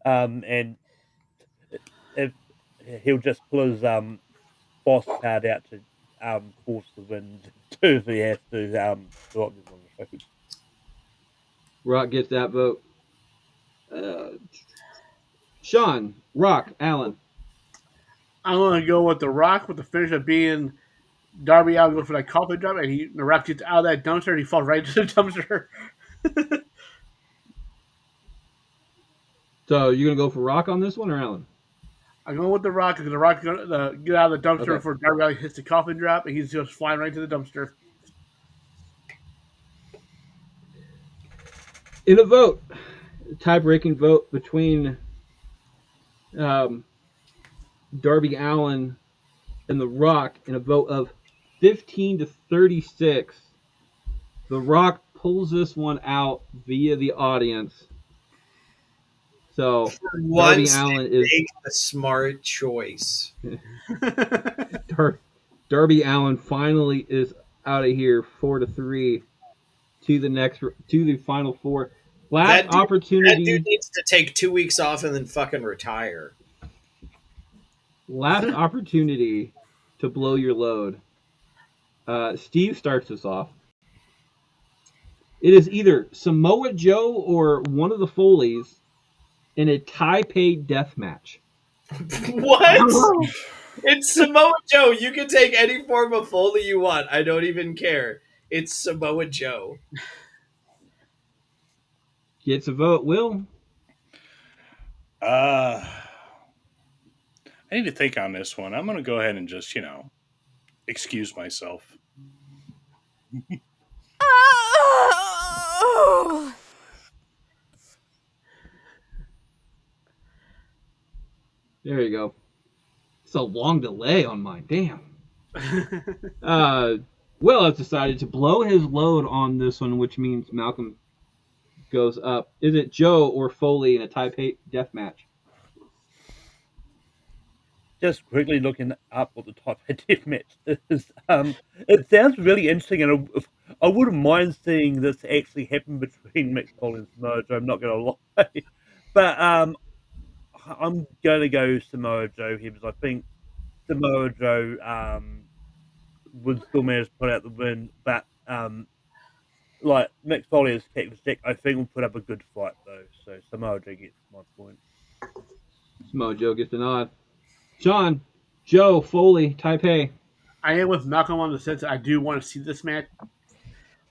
And if he'll just pull his boss card out to force the win too if he has to. The Rock is on the show. Rock gets that vote. Sean, Rock, Allen. I'm gonna go with The Rock with the finish of being Darby Allin go for that coffin drop, and The Rock gets out of that dumpster and he falls right into the dumpster. So you're gonna go for Rock on this one or Allen? I'm going with The Rock because The Rock gonna get out of the dumpster Okay. before Darby Allin hits the coffin drop, and he's just flying right into the dumpster. In a vote, tie-breaking vote between um, Darby Allin and The Rock in a vote of 15 to 36. The Rock pulls this one out via the audience. So Darby Once Allin they is make a smart choice. Darby Allin finally is out of here 4-3 to the final four. Last That dude opportunity. needs to take 2 weeks off and then fucking retire. Last opportunity to blow your load. Steve starts us off. It is either Samoa Joe or one of the Foleys in a Taipei death match. What? It's Samoa Joe. You can take any form of Foley you want. I don't even care. It's Samoa Joe. Gets a vote. Will. I need to think on this one. I'm going to go ahead and just, excuse myself. There you go. It's a long delay on mine. Damn. Will has decided to blow his load on this one, which means Malcolm goes up. Is it Joe or Foley in a Taipei death match? Just quickly looking up what the top death match is. It sounds really interesting, and I wouldn't mind seeing this actually happen between Mick Foley and Samoa Joe. I'm not going to lie, but I'm going to go Samoa Joe here because I think Samoa Joe would still manage to put out the win, but like Mick Foley is Cactus Jack, I think will put up a good fight though. So Samoa Joe gets my point. Samoa Joe gets the nod. Sean, Joe, Foley, Taipei. I am with Malcolm on the sense that I do want to see this match,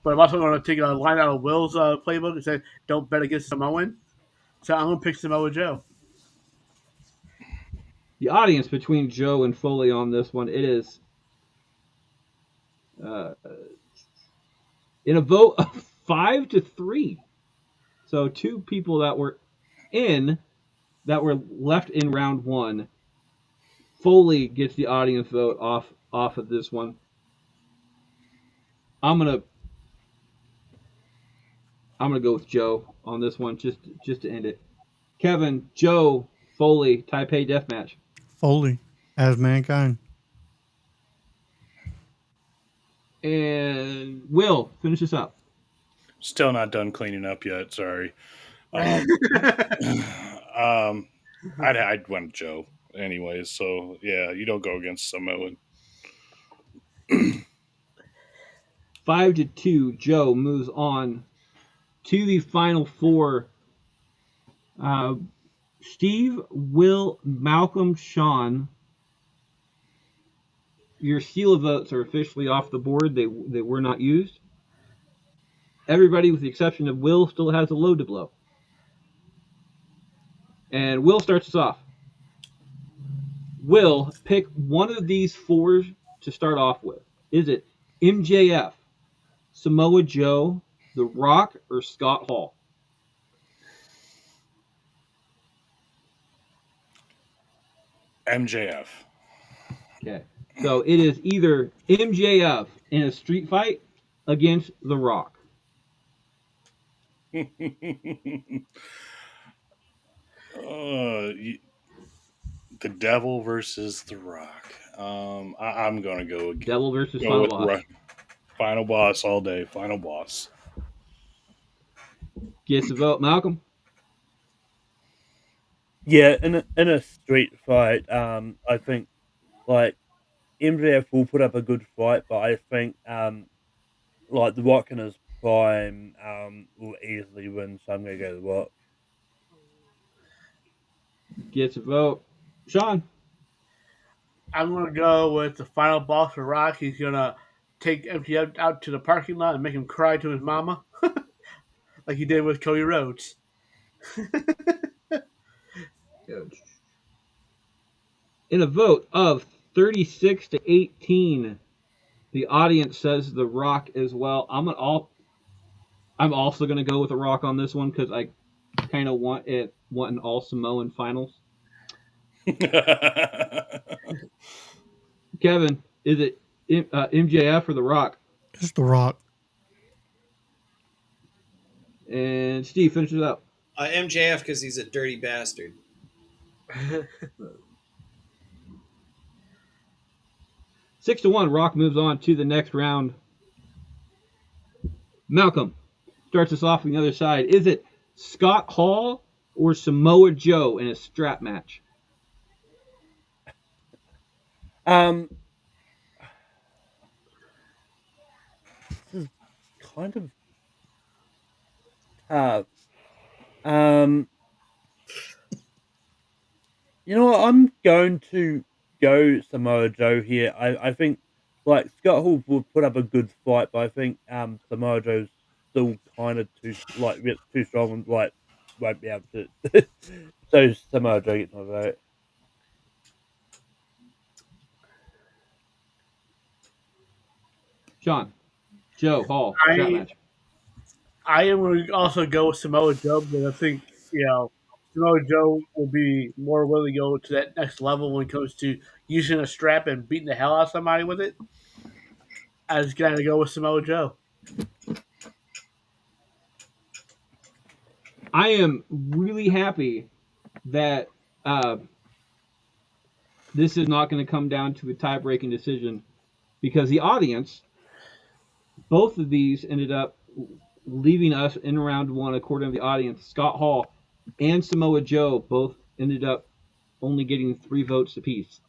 but I'm also going to take a line out of Will's playbook and say, don't bet against Samoan. So I'm going to pick Samoa Joe. The audience between Joe and Foley on this one, it is in a vote of 5-3. So two people that were left in round one. Foley gets the audience vote off of this one. I'm gonna go with Joe on this one just to end it. Kevin, Joe, Foley, Taipei deathmatch. Foley as Mankind. And Will, finish this up. Still not done cleaning up yet. Sorry. I'd went Joe anyways. So yeah, you don't go against Samoan. 5-2. Joe moves on to the final four. Steve, Will, Malcolm, Sean. Your seal of votes are officially off the board. They were not used. Everybody, with the exception of Will, still has a load to blow. And Will starts us off. Will, pick one of these four to start off with. Is it MJF, Samoa Joe, The Rock, or Scott Hall? MJF. Okay. So it is either MJF in a street fight against The Rock. The Devil versus The Rock. I'm gonna go Devil versus go Final with Boss. Final Boss all day. Final Boss. Gets the vote, Malcolm. Yeah, in a street fight, I think like MJF will put up a good fight, but I think like the Rock in his prime will easily win. So I'm gonna go the Rock. Gets a vote, Sean. I'm going to go with the final boss for Rock. He's going to take MJF out to the parking lot and make him cry to his mama, like he did with Cody Rhodes. In a vote of 36-18, the audience says The Rock as well. I'm also going to go with The Rock on this one because I kind of want an all Samoan finals. Kevin, is it MJF or The Rock? It's The Rock. And Steve, finish it up. MJF because he's a dirty bastard. 6-1, Rock moves on to the next round. Malcolm starts us off on the other side. Is it Scott Hall or Samoa Joe in a strap match? This is kind of tough. You know what? I'm going to go Samoa Joe here. I think like Scott Hall will put up a good fight, but I think Samoa Joe's still kind of too strong and like won't be able to. So Samoa Joe gets my vote. Sean, Joe, Hall, strap match. I am going to also go with Samoa Joe because I think Samoa Joe will be more willing to go to that next level when it comes to using a strap and beating the hell out of somebody with it. I just got to go with Samoa Joe. I am really happy that this is not going to come down to a tie-breaking decision because the audience, both of these ended up leaving us in round one, according to the audience. Scott Hall and Samoa Joe both ended up only getting 3 votes apiece.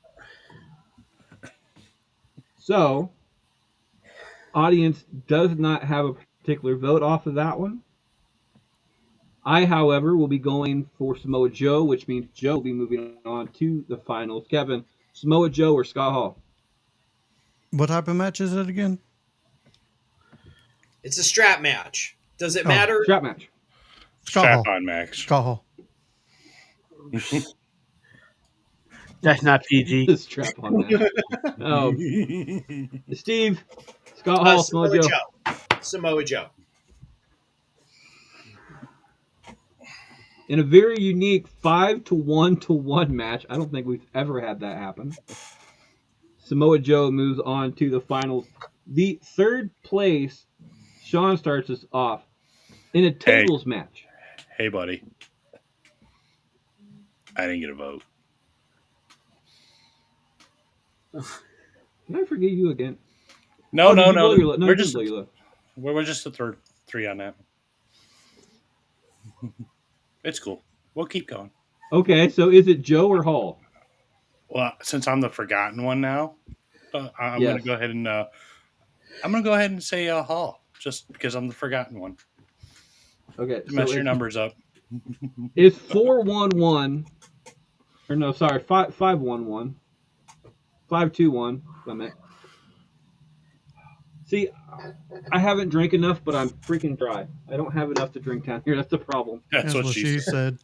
So, audience does not have a particular vote off of that one. I, however, will be going for Samoa Joe, which means Joe will be moving on to the finals. Kevin, Samoa Joe or Scott Hall? What type of match is it again? It's a strap match. Does it Oh. matter? Strap match. Scott Hall. Strap on match. Scott Hall. That's not PG. The strap on match. Steve, Scott Hall, Samoa Joe. Samoa Joe. In a very unique 5-1 match. I don't think we've ever had that happen. Samoa Joe moves on to the finals. The third place, Sean starts us off in a tables match. Hey, buddy. I didn't get a vote. Can I forget you again? No. We're just we're just the third 3 on that. It's cool. We'll keep going. Okay, so is it Joe or Hall? Well, since I'm the forgotten one now, I'm Yes. going to go ahead and say Hall, just because I'm the forgotten one. Okay, Mess so your numbers up. it's 4-1-1, or no, sorry, 5-1-1, 5-2-1. I meant. See, I haven't drank enough, but I'm freaking dry. I don't have enough to drink down here. That's the problem. That's what she said.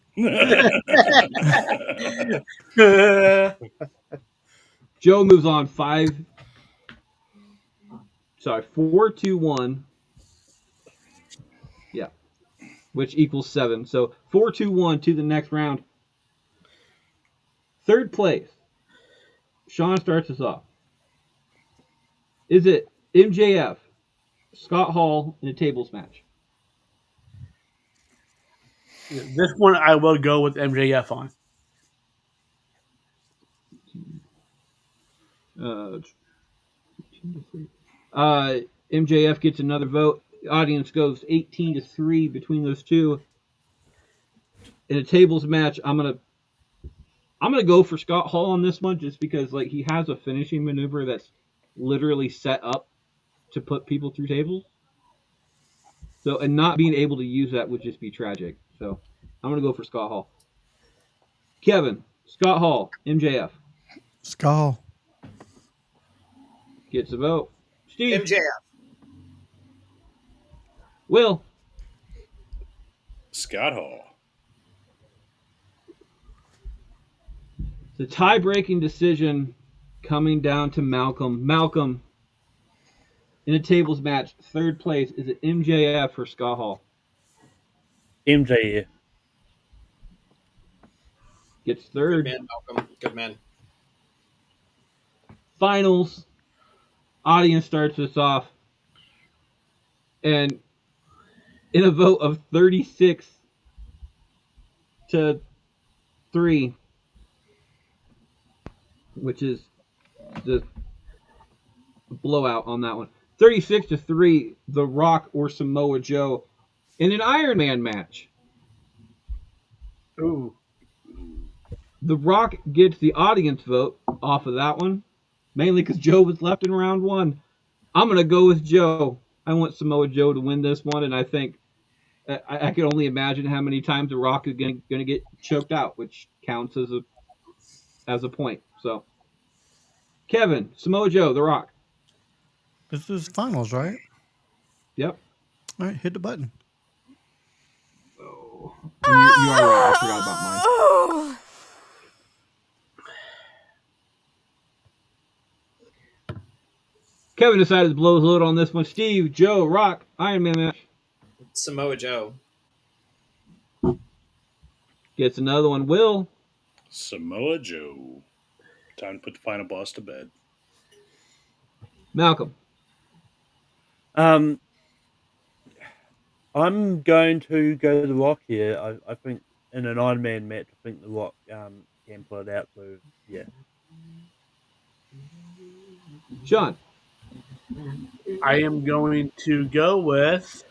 Joe moves on 4-2-1. Yeah, which equals 7. So 4-2-1 to the next round. Third place. Sean starts us off. Is it MJF, Scott Hall in a tables match? This one I will go with MJF on. MJF gets another vote. The audience goes 18-3 between those two. In a tables match, I'm gonna go for Scott Hall on this one just because like he has a finishing maneuver that's literally set up to put people through tables. So and not being able to use that would just be tragic. So I'm gonna go for Scott Hall. Kevin, Scott Hall, MJF. Scott Hall. Gets a vote. Steve. MJF. Will. Scott Hall. The tie-breaking decision coming down to Malcolm. Malcolm, In a tables match, third place, is it MJF or Scott Hall? MJF. Gets Good third. man, Malcolm. Good man. Finals. Audience starts us off. And in a vote of 36 to 3, which is the blowout on that one. 36 to 3, The Rock or Samoa Joe in an Iron Man match. Ooh. The Rock gets the audience vote off of that one, mainly because Joe was left in round 1. I'm going to go with Joe. I want Samoa Joe to win this one, and I think I can only imagine how many times The Rock is going to get choked out, which counts as a point. So, Kevin, Samoa Joe, The Rock. This is finals, right? Yep. All right, hit the button. Oh, you are right. I forgot about mine. Kevin decided to blow his load on this one. Steve, Joe, Rock, Iron Man match. Samoa Joe. Gets another one. Will. Samoa Joe. Time to put the final boss to bed. Malcolm. I'm going to go to The Rock here. I think in an Iron Man match, I think The Rock can pull it out. So yeah. Sean. I am going to go with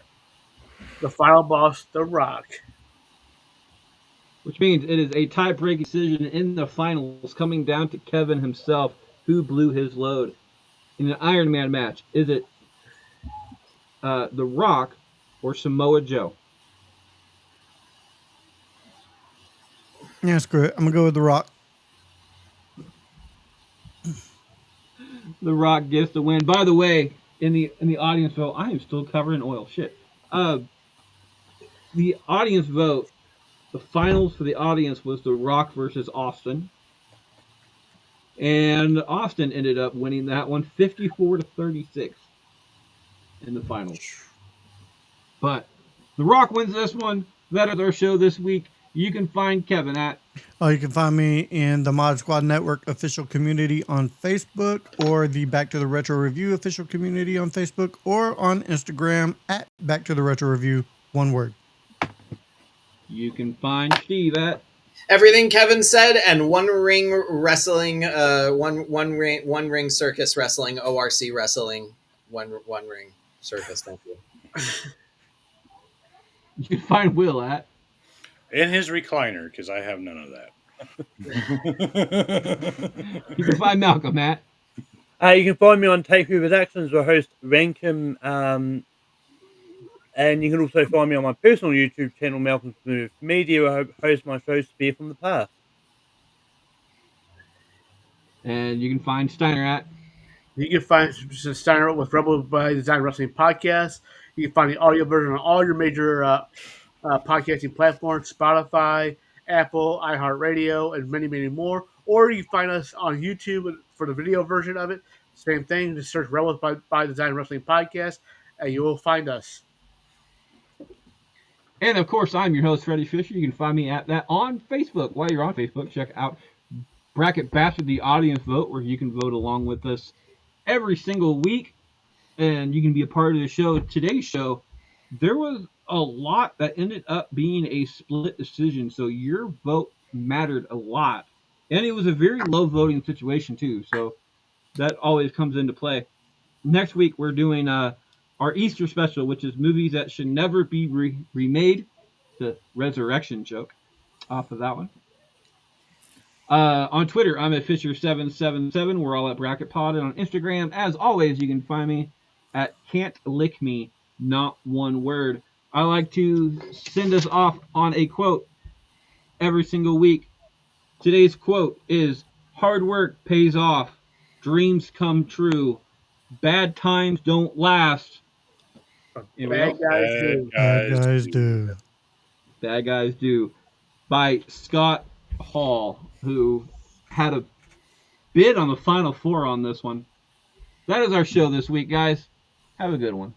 the final boss, The Rock. Which means it is a tie-breaking decision in the finals, coming down to Kevin himself, who blew his load. In an Iron Man match, is it The Rock or Samoa Joe? Yeah, screw it. I'm gonna go with The Rock. The Rock gets the win. By the way, in the audience vote, I am still covered in oil. Shit. The audience vote, the finals for the audience was The Rock versus Austin. And Austin ended up winning that one 54 to 36 in the finals. But The Rock wins this one. That is our show this week. You can find Kevin at. You can find me in the Mod Squad Network official community on Facebook, or the Back to the Retro Review official community on Facebook, or on Instagram at Back to the Retro Review, one word. You can find Steve at. Everything Kevin said, and One Ring Wrestling, one ring circus wrestling, ORC wrestling, one ring circus. Thank you. You can find Will at. In his recliner, because I have none of that. You can find Malcolm at. You can find me on Takeover Productions, where I host Rankum, and you can also find me on my personal YouTube channel, Malcolm Smooth Media, where I host my show Spear from the Past. And you can find Steiner at. You can find Steiner with Rebel by Design Wrestling Podcast. You can find the audio version on all your major podcasting platforms: Spotify, Apple, iHeartRadio, and many, many more. Or you can find us on YouTube for the video version of it. Same thing. Just search Rebels by Design Wrestling Podcast, and you will find us. And of course, I'm your host, Freddie Fisher. You can find me at that on Facebook. While you're on Facebook, check out Bracket Bastard, the audience vote, where you can vote along with us every single week. And you can be a part of the show. Today's show, there was a lot that ended up being a split decision. So your vote mattered a lot. And it was a very low voting situation, too. So that always comes into play. Next week, we're doing our Easter special, which is movies that should never be remade. The resurrection joke off of that one. On Twitter, I'm at Fisher777. We're all at Bracket Pod. And on Instagram, as always, you can find me at Can't Lick Me, not one word. I like to send us off on a quote every single week. Today's quote is, "Hard work pays off. Dreams come true. Bad times don't last." Bad guys do. Bad guys do. Bad Guys Do, by Scott Hall, who had a bid on the Final Four on this one. That is our show this week, guys. Have a good one.